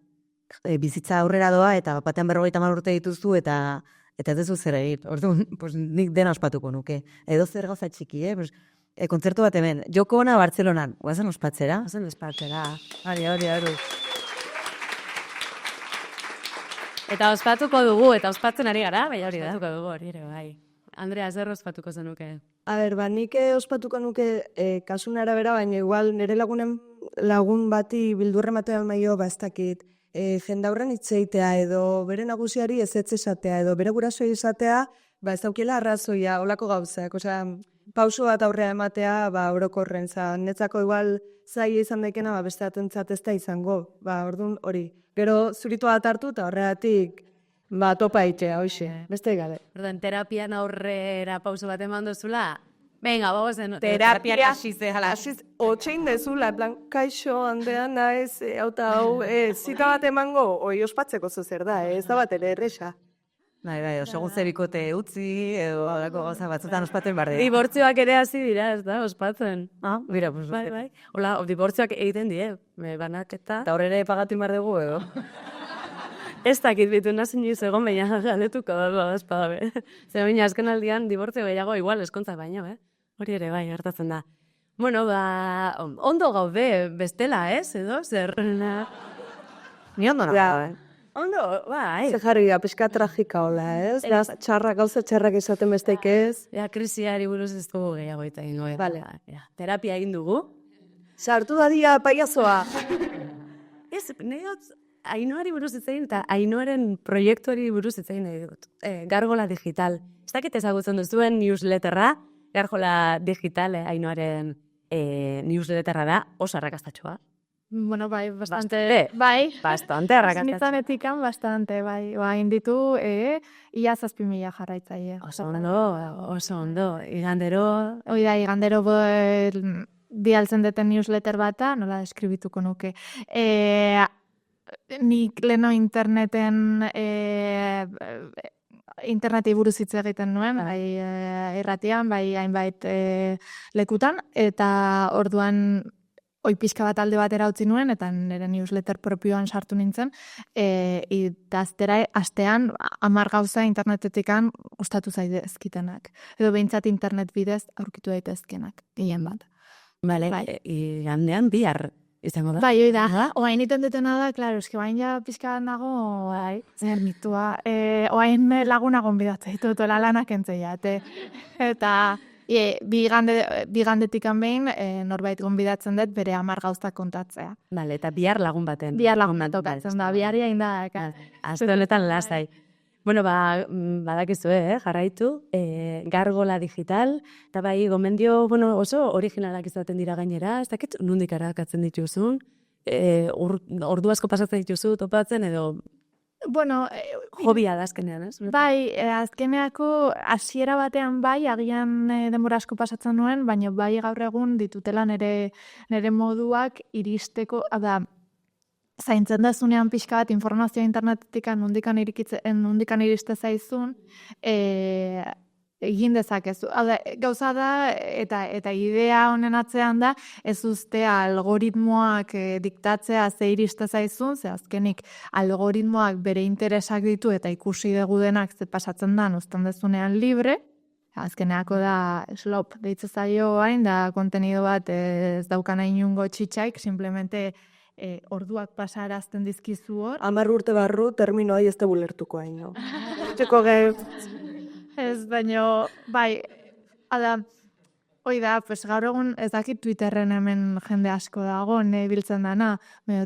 bizitza aurrera doa, eta batean 50 urte dituzu, eta ez duzu zer egit. Orduan, nik dena ospatuko nuke. Edo zer gauza txiki, kontzertu bat hemen, joko ona Bartzelonan, guazen ospatzera? Guazen ospatzera. Hori. Eta ospatuko dugu, eta ospatzen ari gara, bai hori da, dugu hori ere, bai. Andrea, zer ospatuko zenuke? Nik ospatuko nuke kasun arabera, baina igual nire lagun bati bildurre matean maio bastakit. Jendaurren itzeitea edo bere nagusiari ez esatea edo bere gurasoi izatea, ez daukela arrazoia, olako gauzak. Osea, pauso bat aurrea ematea, orokorren, netzako igual zaila izan daikena, beste atentzat ez da izango. Orduan hori. Gero zuritu bat hartu eta horregatik topa itea, hoxe. Beste gabe. Orduan, terapian aurrera pauso bat eman duzula, venga, bagozen. Terapiak asiz, otxein dezula, plan, kaixo, handean naiz, hau, zita bat emango, oi ospatzeko zer da, ez da bat ere erresa. Bai, segun zebikote utzi, edo alako gauza batzutan ospatzen barde. Dibortzioak ere hasi dira, ez da, ospatzen. Mira, pues... Bai. Hola, dibortzioak egiten die, banaketa. Eta horre pagatu inbar dugu, edo? Ez dakit bitu nazin jiz egon, baina galetuko da, espadabe. Zer baina azken aldian dibortzio gehiago igual eskontzak baino, Hori ere bai, gertatzen da. Bueno, ondo gaude bestela, edo? Zer... Ni ondo nago, Ondo, bai. Zer jarri da, pixka tragika hola, ez? Gauza txarrak izaten besteik ez. Krisiari buruz ez dugu gehiago eta ingo. Vale. Terapia egin dugu. Sartu da dia, paiazoa. Ez, negot, Ainhoari buruz itzein eta Ainhoaren proiektuari buruz itzein nahi dut. Gargola digital. Ez dakit ezagutzen duzuen newsletterra, Gargola digital, Ainhoaren newsletterra da, oso arrakastatxoa. Bueno, bai, bastante. Bai. Bastante arrakastatxoa. Nitzanetikan bastante, bai. Hain ditu, ia 7.000 jarraitzaile. Oso ondo. Igandero... Hoi da, igandero dialtzen deten newsletter bata, nola deskribituko nuke. Nik leno interneten interneti buruz hitz egiten nuen, bai irratian, bai hainbait lekutan, eta orduan oi pixka bat alde batera utzi nuen, eta nire newsletter propioan sartu nintzen, eta astean 10 gauza internetetikan gustatu zaide ezkitenak. Edo behintzat internet bidez aurkitu daitezkenak, gehien bat. Bale, igandean bihar izango da. Bai, hoi da. Oain iten dutena da, klaro, eski bain ja pixka nago, zer mitua. Oain laguna gonbidatzea ditut, lanak entzeia. Eta bigandetikan behin, norbait gonbidatzen dut, bere 10 gauztak kontatzea. Bale, eta bihar lagun baten. Bihar lagun bat tokatzen da, bihar jain da. Azte honetan lasai. Bueno, badakizu, jarraitu, Gargola digital, eta bai, gomendio, oso originalak izaten dira gainera, ez dakit nondik arakatzen dituzun, ordu asko pasatzen dituzu topatzen, edo Bueno, Hobia da azkenean, ez? bai, azkeneako hasiera batean bai, agian denbora asko pasatzen nuen, baina bai gaur egun ditutela nere moduak iristeko, da, zaintzen da zunean pixka bat informazioa internetetik nondikan iriste zaizun, egin dezakezu. Gauza da, eta idea honen atzean da, ez uste algoritmoak diktatzea ze iriste zaizun, ze azkenik algoritmoak bere interesak ditu eta ikusi dugu denak ze pasatzen da, uzten dezunean libre, azkeneako da slop deitze zaio hain, da kontenido bat ez daukana inungo txitxaik, simplemente orduak pasarazten dizkizu hor. 10 urte barru terminoa ez da bulertuko hain, no? Txeko gehi. Ez, baino, bai, hoi da, pues gaur egun ez dakit Twitterren hemen jende asko dago, biltzen dana,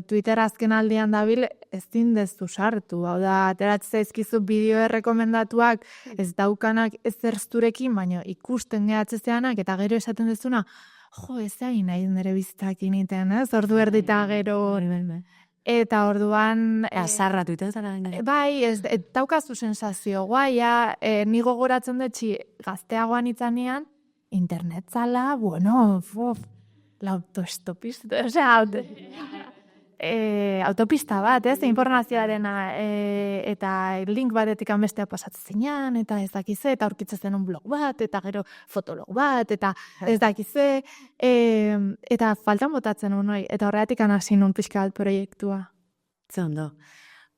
Twitter azken aldian dabil ez dindezu sartu, hau da, ateratzen zaizkizu bideo errekomendatuak ez daukanak ez zersturekin, baino ikusten gehatzezeanak, eta gero esaten dezuna, jo, ez hain nahi nire bizitak initen, ez? Ordu erdita gero... Eta orduan... Azarra Twitter zara. Bai, ez daukazu sensazio guaia, ni gogoratzen dutxi gazteagoan itzanean, internet zala, bueno, autoestopista, autopista bat, ez, informazioarena, eta link batetik bestea pasatzen zinean, eta ez dakize, eta aurkitzen zen un blog bat, eta gero fotolog bat, eta ez dakize, eta faltan botatzen unoi, eta horretik hasi nun pixka bat proiektua. Ze ondo.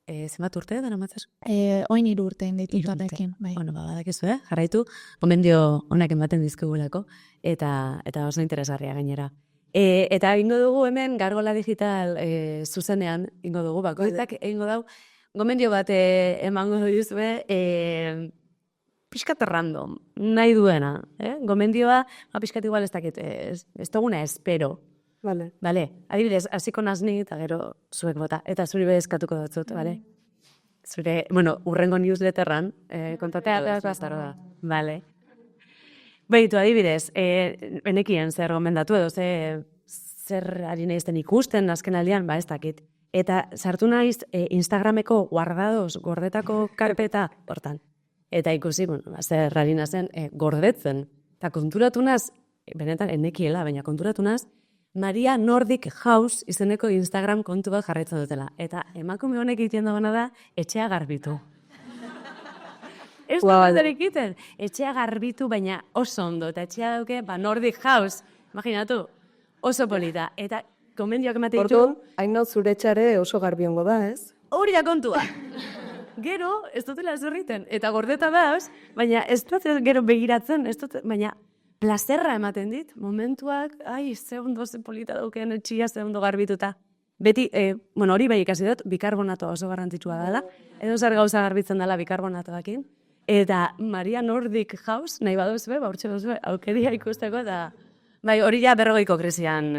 Zenbat urte dara matzaz? Oin 3 urte inditutarekin. Bai. Bueno, badakizu, jarraitu, gomendio honak ematen dizkigulako, eta oso interesgarria gainera. Eta ingo dugu hemen Gargola Digital zuzenean, ingo dugu, bakoitzak ingo dau, gomendio bat emango duzue, pixkat random, nahi duena. Gomendioa, pixkat igual ez dakit, ez duguna espero. Vale. Adibidez, hasiko nazni, eta gero zuek bota, eta zuri eskatuko dut, bale? Zure, bueno, urrengo newsletterran, kontatea aztaro da. Vale. Beitu, adibidez, benekien zer gomendatu edo, zer ari nahizten ikusten azken aldian, ez dakit. Eta sartu naiz Instagrameko guardados gordetako karpeta hortan. Eta ikusi, zer ari nazen gordetzen. Eta konturatu naz, benetan enekiela, baina konturatu naz, Maria Nordic House izeneko Instagram kontu bat jarraitzen dutela. Eta emakume honek egiten dagoena da, etxea garbitu. Ez da egiten. Etxea garbitu, baina oso ondo. Eta etxea dauke, Nordic House. Imaginatu, oso polita. Eta gomendioak emate ditu... Orduan, hain zure etxare oso garbiongo da, ez? Hori da kontua. Gero, ez dutela zurriten. Eta gordeta dauz, baina ez dut gero begiratzen, baina plazerra ematen dit. Momentuak, ze ondo ze polita dauken etxia, ze ondo garbituta. Beti, hori bai ikasi dut, bikarbonatoa oso garrantzitsua dela. Edo zer gauza garbitzen dela bikarbonatoakin. Eta Maria Nordic House, nahi baduzue, urtxe duzue, aukeria ikusteko, eta hori ja 40ko krisian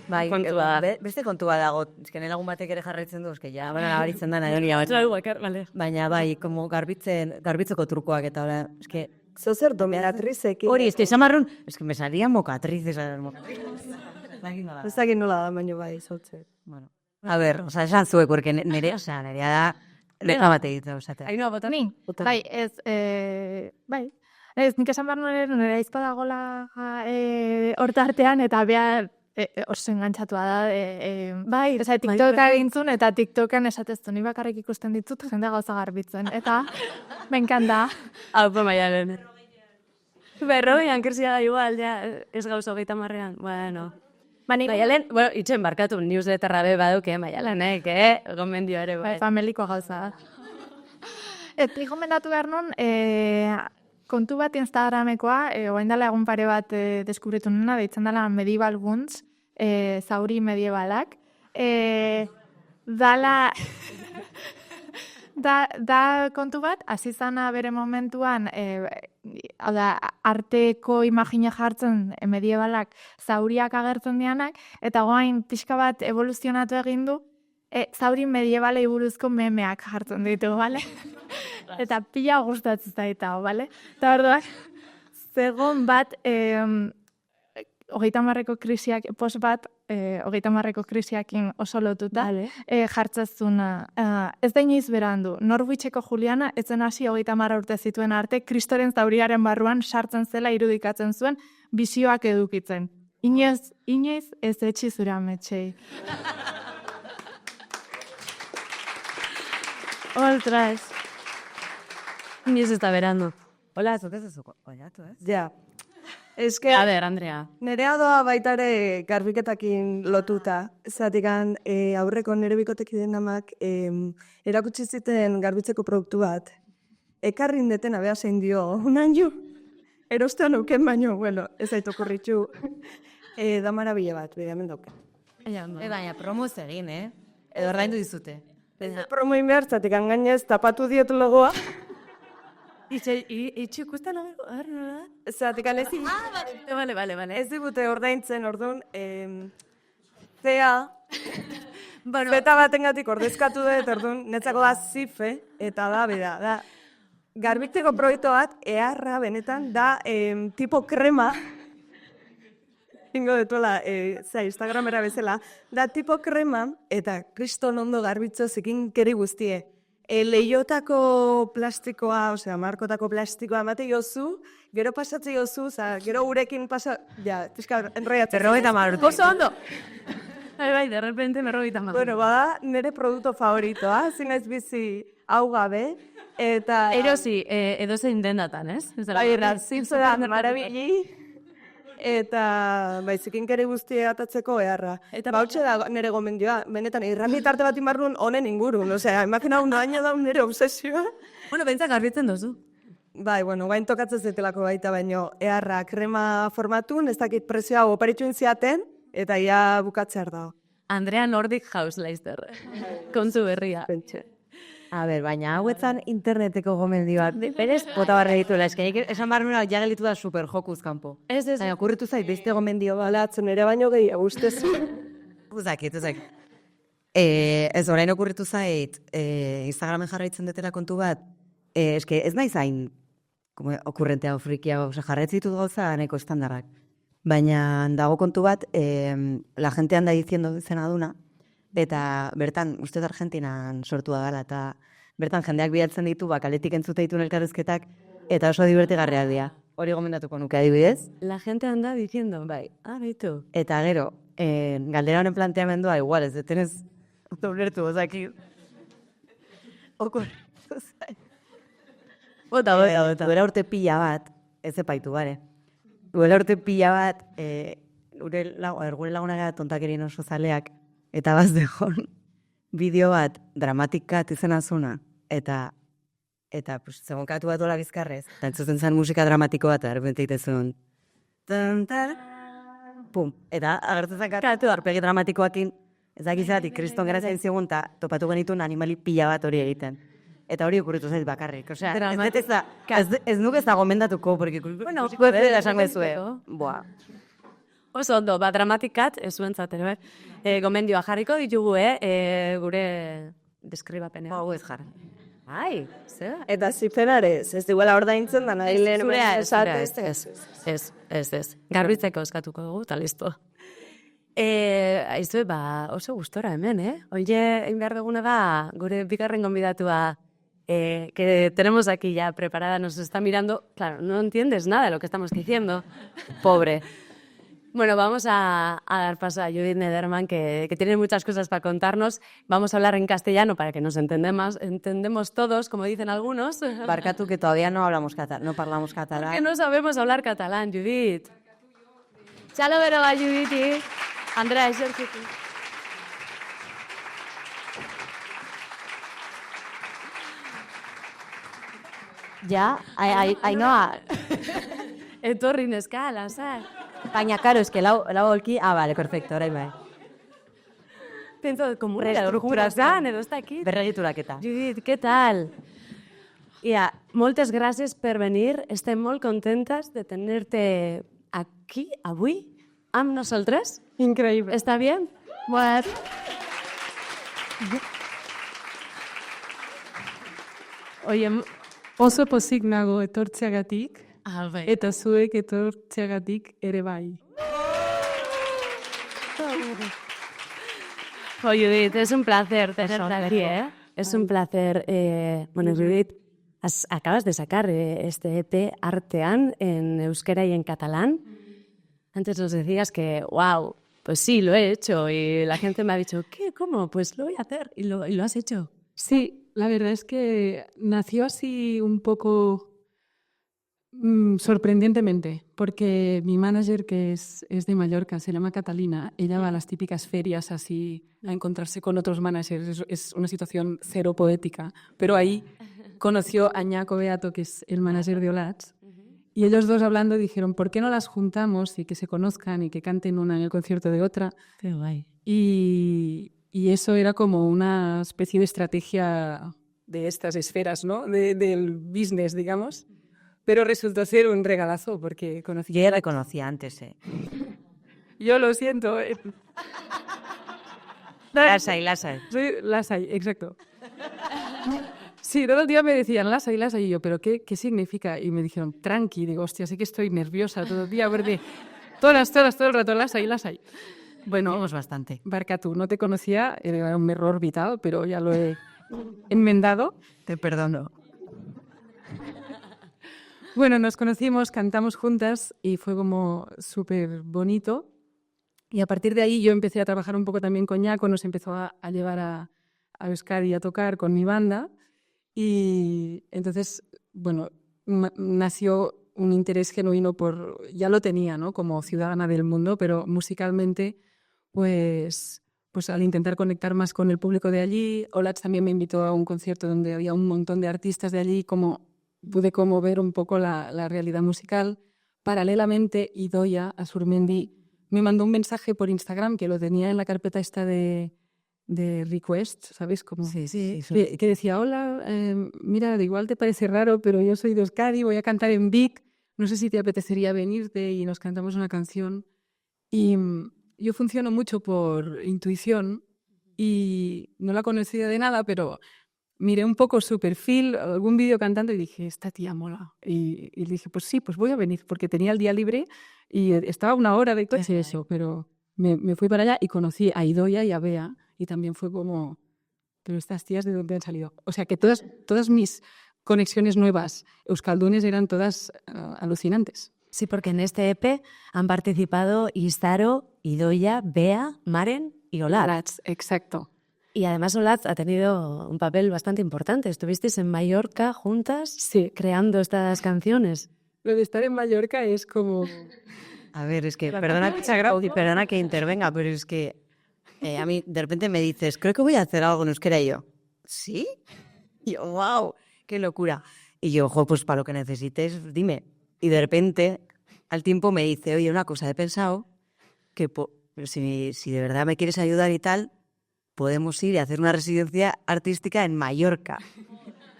kontua da. Beste kontua dago, ezken lagun batek ere jarraitzen du, ja, nabaritzen da, nahi hori baina garbitzeko trukoak, eta hori, eske... Zozer dominatrizekin. Hori, esamarrun, eske me salía mocatriz, ez dakit nola da, baino bai, zautzen. Bueno, a ver, esan zuek, porque nerea da, lega bate ditu, esatea. Ainhoa, bota? Ni? Bai, bai. Ez, nik esan behar nuen nire aizpadagola horta artean, eta behar oso engantzatua da. Bai, TikToka egintzun, eta TikTokan esateztu, ni bakarrik ikusten ditut, jende gauza garbitzen. Eta, menkanda. Hau, maialen. Berrogeian krisia da igual, ez gauza 30-ean. Bueno. Maialen, itxen barkatu, newsletterra be baduke, Maialenek, gomendio ere. Bai, familiko gauza. Eta gomendatu behar nun, kontu bat Instagramekoa, oain dela egun pare bat deskubritu nena, deitzen dela Medieval Wounds, zauri medievalak. Da kontu bat, hasi zana bere momentuan, arteko imagina jartzen medievalak zauriak agertzen dianak, eta goain pixka bat evoluzionatu egin du, zauri medievalei buruzko memeak jartzen ditu, bale? Eta pila gustatzen zaita, bale? Eta orduan, zegoen bat, 30ko krisiak pos bat, hogeita marreko krisiakin oso lotuta, Vale. jartzazuna, ez da inoiz berandu, Norwicheko Juliana etzen hasi 30 urte zituen arte, kristoren zauriaren barruan sartzen zela irudikatzen zuen, bizioak edukitzen. Inoiz ez etxi zure ametxei. Oltras. Inoiz ez da berandu. Hola, zuk ez zuko. Oiatu, ez? Ja. Eske, A ber, Andrea. nerea doa baitare garbiketakin lotuta. Zatikan, aurreko nire bikotekideen amak erakutsi ziten garbitzeko produktu bat. Ekarrin detena beha zein dio, unan ju. Erostean euken baino, bueno, ez zait okurritxu. Da marabile bat, hemen dauke. Baina promuz egin, Edo ordaindu dizute. Promoin behar, zatikan gainez, tapatu diet logoa. Itxu ikusten nola? Zatikan ez Vale. ez digute ordaintzen, orduan, zea, Bueno, beta batengatik ordezkatu dut, orduan, netzako da zife, eta da, beda, da, garbikteko proiektu bat, eharra benetan, da, tipo krema, ingo detuela, Instagramera bezala, da tipo krema, eta kriston ondo garbitzo zikin keri guztie. Lehiotako plastikoa, osea, markotako plastikoa emate jozu, gero pasatze jozu, gero urekin pasa, ja, pixka, enroiatzen. 50 urte. oso ondo. Bai, de repente me robi tan Bueno, bada, nire produkto favoritoa, zinaiz bizi hau gabe, eta... Erosi, edozein dendatan, ez? Bai, zipzera, marabili, eta baizikin kere guztia atatzeko eharra. Eta bautxe da nire gomendioa, benetan, irrambitarte bat inbarrun honen ingurun, osea, imagina un daño da nire obsesioa. Bueno, bentzak garbitzen dozu. Bai, bueno, bain tokatzen zetelako baita, baino, eharra krema formatun, ez dakit prezioa oparitxuin ziaten, eta ia bukatzear dago. Andrea Nordic House Leister. Kontzu berria. A ber, baina hauetzan interneteko gomendioak. Berez, bota barra dituela. Esan barmena, ja gelitu da super jokuz kanpo. Ez. Baina, okurritu zait, beste gomendio bat. Balatzen ere baino gehiago, ustez. Uzakit. Ez orain okurritu zait, Instagramen jarraitzen detela kontu bat, eske ez nahi zain, okurrentea frikia, jarraitzen ditut gauza nahiko estandarrak. Baina dago kontu bat, la gente anda diciendo izena duna, eta bertan, uste da Argentinan sortua gala, eta bertan jendeak bidaltzen ditu, kaletik entzute dituen elkarrezketak, eta oso divertigarriak dira. Hori gomendatuko nuke adibidez. La gente anda diciendo, bai, bitu. Eta gero, galdera honen planteamendua, igual, ez detenez, ulertu, ozaki. Okurritu zain. Bota. Duela urte pila bat, ez epaitu, bare. Duela urte pila bat, gure lagunak gara tontakerien oso zaleak, eta bazdejon, bideo bat, dramatikat izena zuna, eta zegonkatu bat dola bizkarrez, eta entzuten zen musika dramatiko bat, eta erbente itezun, pum, eta agertzen zakatu arpegi dramatikoakin, ez dakizatik, kriston gara zain zigun, eta topatu genituen animali pila bat hori egiten. Eta hori okurritu zait bakarrik. Osea, ez nuke ez da gomendatuko, porque Bueno, da esango ezue. Boa. Oso ondo, dramatikat, ez zuentzat ere, gomendioa jarriko ditugu, gure deskribapenean. Hau ez jarra. Ai, zera? Eta zipenarez, ez diguela ordaintzen da nahi lehen Ez. Garbitzeko eskatuko dugu, eta listo. Aizue, oso gustora hemen, Oie, egin behar duguna da, gure bigarren gonbidatua, que tenemos aquí ya preparada, nos está mirando, claro, no entiendes nada de lo que estamos diciendo, pobre. Bueno, vamos a dar paso a Judith Nederman, que tiene muchas cosas para contarnos. Vamos a hablar en castellano para que nos entendemos todos, como dicen algunos. Barkatu que todavía no parlaamos catalán. Que no sabemos hablar catalán, Judith. Txalo bero ba, Judith. Andrea, esertzuk. Ja, Ainhoa. Etorri neska, lasai. Baina, karo, eske lau holki, vale, perfecto, orain bai. Pienso, como reestructuración, edo ez dakit. Berregituraketa. Judith, ¿qué tal? Ya, moltes gràcies per venir. Estem molt contentes de tenerte aquí, avui, amb nosaltres. Increíble. ¿Está bien? Bueno. Oie, oso pozik nago etortzeagatik, Bai. eta zuek etortzeagatik ere bai. Jo, Judit, es un placer tenerte aquí, ¿eh? Es un placer. Bueno, Judit, acabas de sacar este EP Artean en euskera y en catalán. Antes nos decías que, wow, pues sí, lo he hecho. Y la gente me ha dicho, ¿qué? ¿Cómo? Pues lo voy a hacer. Y lo has hecho. Sí, la verdad es que nació así un poco sorprendentemente, porque mi manager, que es de Mallorca, se llama Catalina, ella va a las típicas ferias así a encontrarse con otros managers, es una situación cero poética, pero ahí conoció a Ñaco Beato, que es el manager de Olats, y ellos dos hablando dijeron, ¿por qué no las juntamos y que se conozcan y que canten una en el concierto de otra? Qué guay. Y eso era como una especie de estrategia de estas esferas, ¿no? Del business, digamos. Pero resultó ser un regalazo porque conocí... Yo ya la conocía antes, Yo lo siento. Lasai. Soy Lasai, exacto. Sí, todo el día me decían Lasai, y yo, ¿pero qué significa? Y me dijeron, tranqui. Digo, hostia, sí que estoy nerviosa todo el día, porque todo el rato Lasai. Bueno, Vamos bastante. Barkatu, no te conocía, era un error vital, pero ya lo he enmendado. Te perdono. Bueno, nos conocimos, cantamos juntas y fue como súper bonito. Y a partir de ahí yo empecé a trabajar un poco también con Ñaco, nos empezó a llevar a Euskadi a tocar con mi banda. Y entonces, bueno, nació un interés genuino ya lo tenía, ¿no? Como ciudadana del mundo, pero musicalmente, pues al intentar conectar más con el público de allí, Olats también me invitó a un concierto donde había un montón de artistas de allí, pude ver un poco la realidad musical. Paralelamente, Idoia Azurmendi me mandó un mensaje por Instagram, que lo tenía en la carpeta esta de request, ¿sabes? Como Sí. que decía, hola, mira, igual te parece raro, pero yo soy de Euskadi, voy a cantar en Vic, no sé si te apetecería venirte y nos cantamos una canción. Y yo funciono mucho por intuición y no la conocía de nada, pero miré un poco su perfil, algún vídeo cantando y dije, esta tía mola. Y dije, pues sí, pues voy a venir, porque tenía el día libre y estaba 1 hora de coche eso, pero me fui para allá y conocí a Idoia y a Bea y también fue como, pero estas tías, ¿de dónde han salido? O sea, que todas mis conexiones nuevas euskaldunes eran todas alucinantes. Sí, porque en este EP han participado Izaro, Idoia, Bea, Maren y Olats. Exacto. Y además Olats ha tenido un papel bastante importante. Estuvisteis en Mallorca juntas Sí. creando estas canciones. Lo de estar en Mallorca es como... A ver, es que, perdona que intervenga, pero es que a mí de repente me dices, creo que voy a hacer algo en euskera, y yo, ¿sí? Y yo, wow, qué locura. Y yo, ojo, pues para lo que necesites, dime. Y de repente, al tiempo me dice, oye, una cosa, he pensado que si de verdad me quieres ayudar y tal, podemos ir a hacer una residencia artística en Mallorca.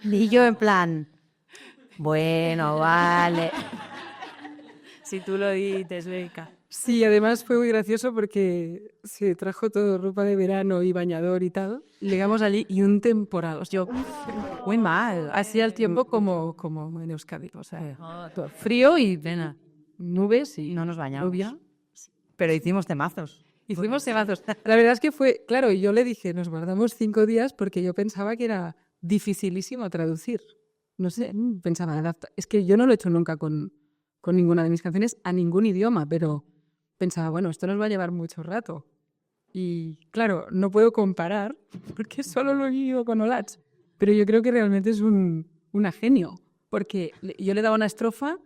Y yo en plan, bueno, vale. Si tú lo dices, Beca. Sí, además fue muy gracioso porque se trajo todo, ropa de verano y bañador y tal. Llegamos allí y un temporal. O sea, yo, muy mal. Hacía el tiempo como en Euskadi. O sea, todo frío y nubes y No nos bañamos. lluvia. Pero hicimos temazos. Y fuimos temazos. La verdad es que fue, claro, y yo le dije, nos guardamos 5 días porque yo pensaba que era dificilísimo traducir. No sé, pensaba, es que yo no lo he hecho nunca con ninguna de mis canciones a ningún idioma, pero pensaba, bueno, esto nos va a llevar mucho rato. Y claro, no puedo comparar porque solo lo he vivido con Olats, pero yo creo que realmente es una genio, porque yo le daba una estrofa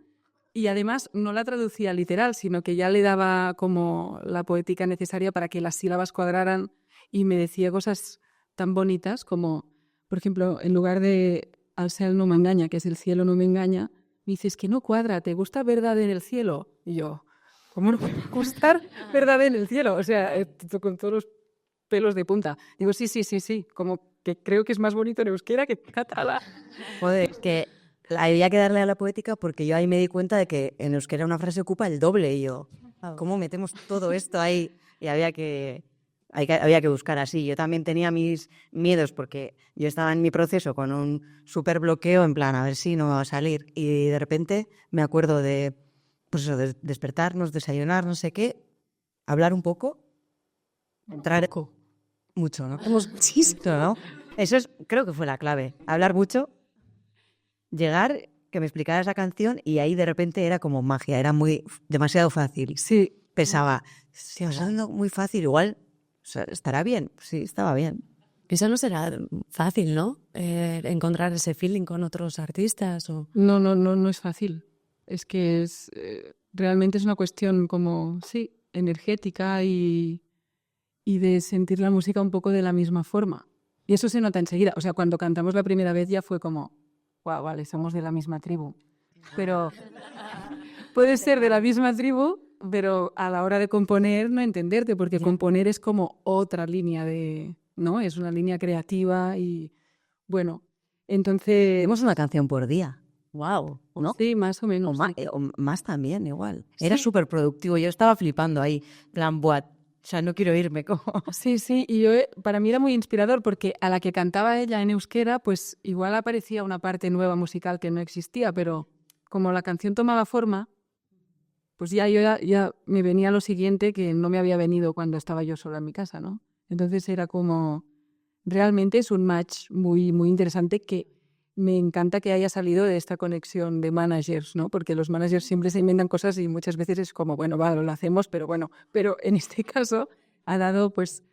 y además no la traducía literal, sino que ya le daba como la poética necesaria para que las sílabas cuadraran y me decía cosas tan bonitas como, por ejemplo, en lugar de al cel no me engaña, que es el cielo no me engaña, me dices que no cuadra, ¿te gusta verdad en el cielo? Y yo, ¿cómo no puede gustar verdad en el cielo? O sea, con todos los pelos de punta. Digo, sí, como que creo que es más bonito en euskera que en catalán. Joder, es que había que darle a la poética porque yo ahí me di cuenta de que en euskera una frase ocupa el doble y yo, ¿cómo metemos todo esto ahí? Y había que buscar así. Yo también tenía mis miedos porque yo estaba en mi proceso con un súper bloqueo en plan, a ver si no va a salir. Y de repente me acuerdo de, pues eso, de despertarnos, desayunar, no sé qué, hablar un poco, entrar mucho, ¿no? Hablamos muchísimo. ¿No? Eso creo que fue la clave. Hablar mucho, llegar, que me explicara esa canción y ahí de repente era como magia, era demasiado fácil. Sí, Pensaba, si os hablando muy fácil, igual estará bien. Sí, estaba bien. Eso no será fácil, ¿no? Encontrar ese feeling con otros artistas o... no es fácil. Es que realmente es una cuestión como, sí, energética y de sentir la música un poco de la misma forma. Y eso se nota enseguida. O sea, cuando cantamos la primera vez ya fue como, wow, vale, somos de la misma tribu. Pero puede ser de la misma tribu, pero a la hora de componer no entenderte, porque componer es como otra línea ¿no? Es una línea creativa y, bueno, entonces... Tenemos una canción por día. Wow, ¿No? Sí, más o menos. O más también, igual. Era súper productivo. Yo estaba flipando ahí. Plan, buah, o sea, no quiero irme. Sí, y para mí era muy inspirador porque a la que cantaba ella en euskera, pues igual aparecía una parte nueva musical que no existía, pero como la canción tomaba forma, pues ya me venía lo siguiente que no me había venido cuando estaba yo sola en mi casa, ¿no? Entonces era como, realmente es un match muy, muy interesante que me encanta que haya salido de esta conexión de managers, ¿no? Porque los managers siempre se inventan cosas y muchas veces es como, bueno, vale, lo hacemos, pero bueno. Pero en este caso ha dado, pues,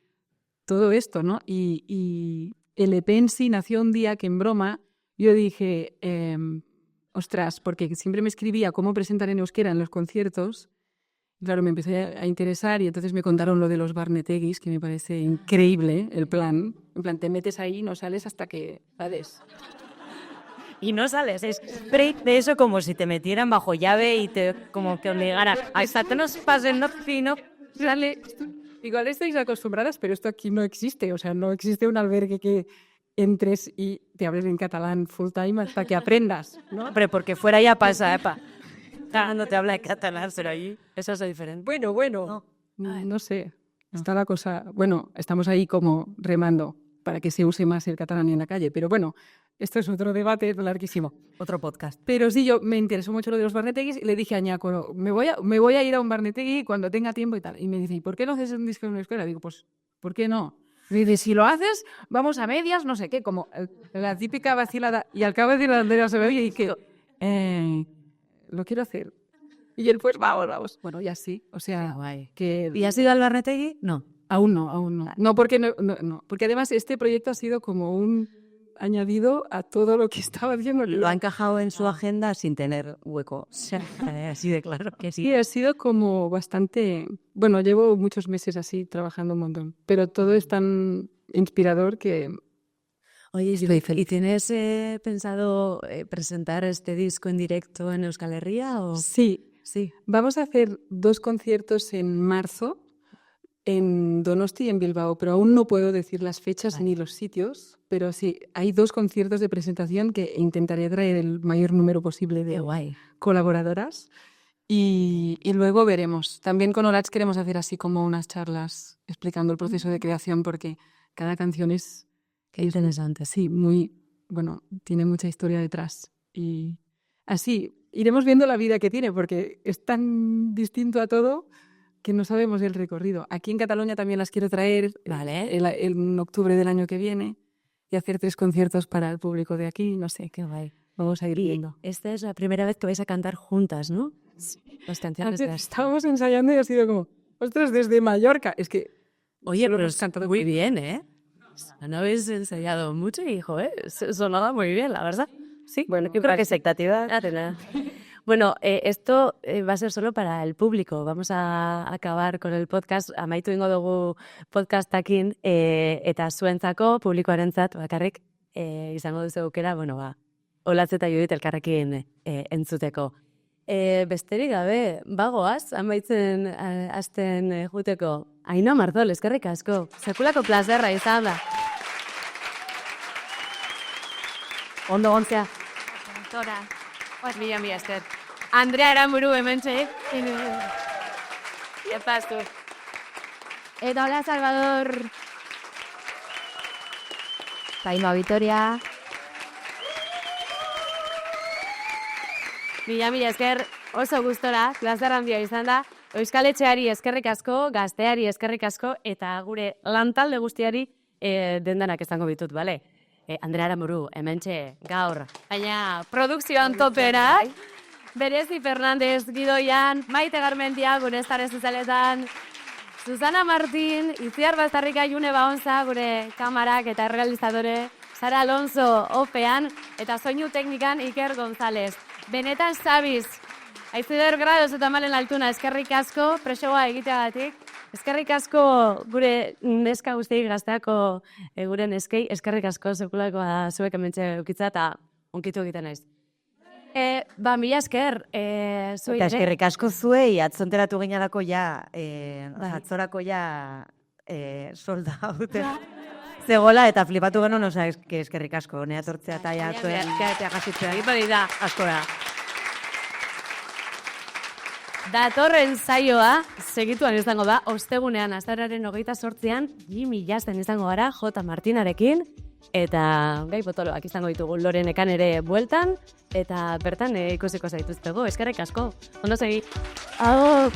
todo esto, ¿no? Y el EP en sí nació un día que en broma yo dije, ostras, porque siempre me escribía cómo presentar en euskera en los conciertos. Claro, me empecé a interesar y entonces me contaron lo de los barneteguis, que me parece increíble el plan. En plan, te metes ahí y no sales hasta que des. Y no sales, es break de eso como si te metieran bajo llave y te como que obligaran a estarnos pasando fino. Sale, igual estáis acostumbradas, pero esto aquí no existe. O sea, no existe un albergue que entres y te hables en catalán full time hasta que aprendas, ¿no? Hombre, porque fuera ya pasa, epa. No te habla en catalán, pero allí eso es diferente. Bueno. No sé. Está la cosa... Bueno, estamos ahí como remando para que se use más el catalán en la calle. Pero bueno, esto es otro debate larguísimo. Otro podcast. Pero sí, yo me interesó mucho lo de los barneteguis y le dije a Ñaco, me voy a ir a un barnetegui cuando tenga tiempo y tal. Y me dice, ¿y por qué no haces un disco en una escuela? Digo, pues, ¿por qué no? Y dice, si lo haces, vamos a medias, no sé qué, como la típica vacilada. Y al cabo de la bandera se me oye y que, lo quiero hacer. Y él, pues, vamos. Bueno, ya sí, o sea, Guay. que... ¿Y has ido al Barnetegui? No. Aún no. No, porque no. Porque además este proyecto ha sido como un añadido a todo lo que estaba haciendo. Lo ha encajado en su agenda sin tener hueco. O sea, así de claro que sí. Sí, ha sido como bastante... Bueno, llevo muchos meses así trabajando un montón, pero todo es tan inspirador que... Oye, ¿y tienes pensado presentar este disco en directo en Euskal Herria? O... Sí, Sí. vamos a hacer 2 conciertos en marzo en Donosti y en Bilbao, pero aún no puedo decir las fechas ni los sitios, pero sí, hay 2 conciertos de presentación que intentaré traer el mayor número posible Qué de guay. colaboradoras y luego veremos. También con Olach queremos hacer así como unas charlas explicando el proceso de creación porque cada canción es... Qué interesante. Sí, muy... Bueno, tiene mucha historia detrás y así iremos viendo la vida que tiene porque es tan distinto a todo que no sabemos el recorrido. Aquí en Cataluña también las quiero traer Vale. en octubre del año que viene y hacer 3 conciertos para el público de aquí, no sé. Qué guay. Vamos a ir Y viendo. esta es la primera vez que vais a cantar juntas, ¿no? Las canciones de... Estábamos ensayando y ha sido como, ostras, desde Mallorca. Es que Oye, solo pero hemos cantado muy bien, ¿eh? No habéis ensayado mucho y, joder, sonaba muy bien, la verdad. Sí. Bueno, yo creo que expectativas... Nada. Bueno, esto va a ser solo para el público. Vamos a acabar con el podcast. Amaitu ingo dugu podcastakin eta zuentzako publikoarentzat bakarrik izango duzu aukera, bueno, Olatz eta Judit elkarrekin entzuteko. Besterik gabe, bagoaz, amaitzen hasten juteko. Ainhoa Marzol, eskerrik asko. Sekulako plazerra izan da. Ondo gontzea. Tora. Mila esker. Andrea Eranburu hementxe. Iepaztu. Eta hola, Salvador. Taima Vitoria. Mila esker, oso gustora, plazer handia izan da. Euskaletxeari eskerrik asko, gazteari eskerrik asko, eta gure lantalde guztiari dendanak izango bitut, bale? Andrea Aramuru, hementxe, gaur. Baina, produkzioan topera, Berezi Fernandez, Gidoian, Maite Garmendia, gure estare sozialetan, Susana Martin, Itziar Bastarrika, June Baonza, gure kamarak eta realizadore, Sara Alonso, opean, eta soinu teknikan Iker González. Benetan Zabiz, Aizider Grados eta Malen Altuna, eskerrik asko, presoa egiteagatik. Eskerrik asko gure neska guztiak gazteako gure neskei, eskerrik asko sekulakoa zuek hementxe ukitza eta onkitu egiten naiz. Mila esker, zuei Eta eskerrik asko zuei, atzonteratu ginalako ja, atzorako ja solda haute. Zegoela eta flipatu genuen, oza, eskerrik asko, nea tortzea eta ja zuen. Eta gasitzea, hori da, asko da. Datorren saioa, segituan izango da, ostegunean, azaroaren 28an, Jimmy Jasten izango gara, J. Martinarekin, eta gai potoloak izango ditugu Lorenekan ere bueltan, eta bertan ikusiko zaituztego, eskerrik asko, ondo segi. Agur.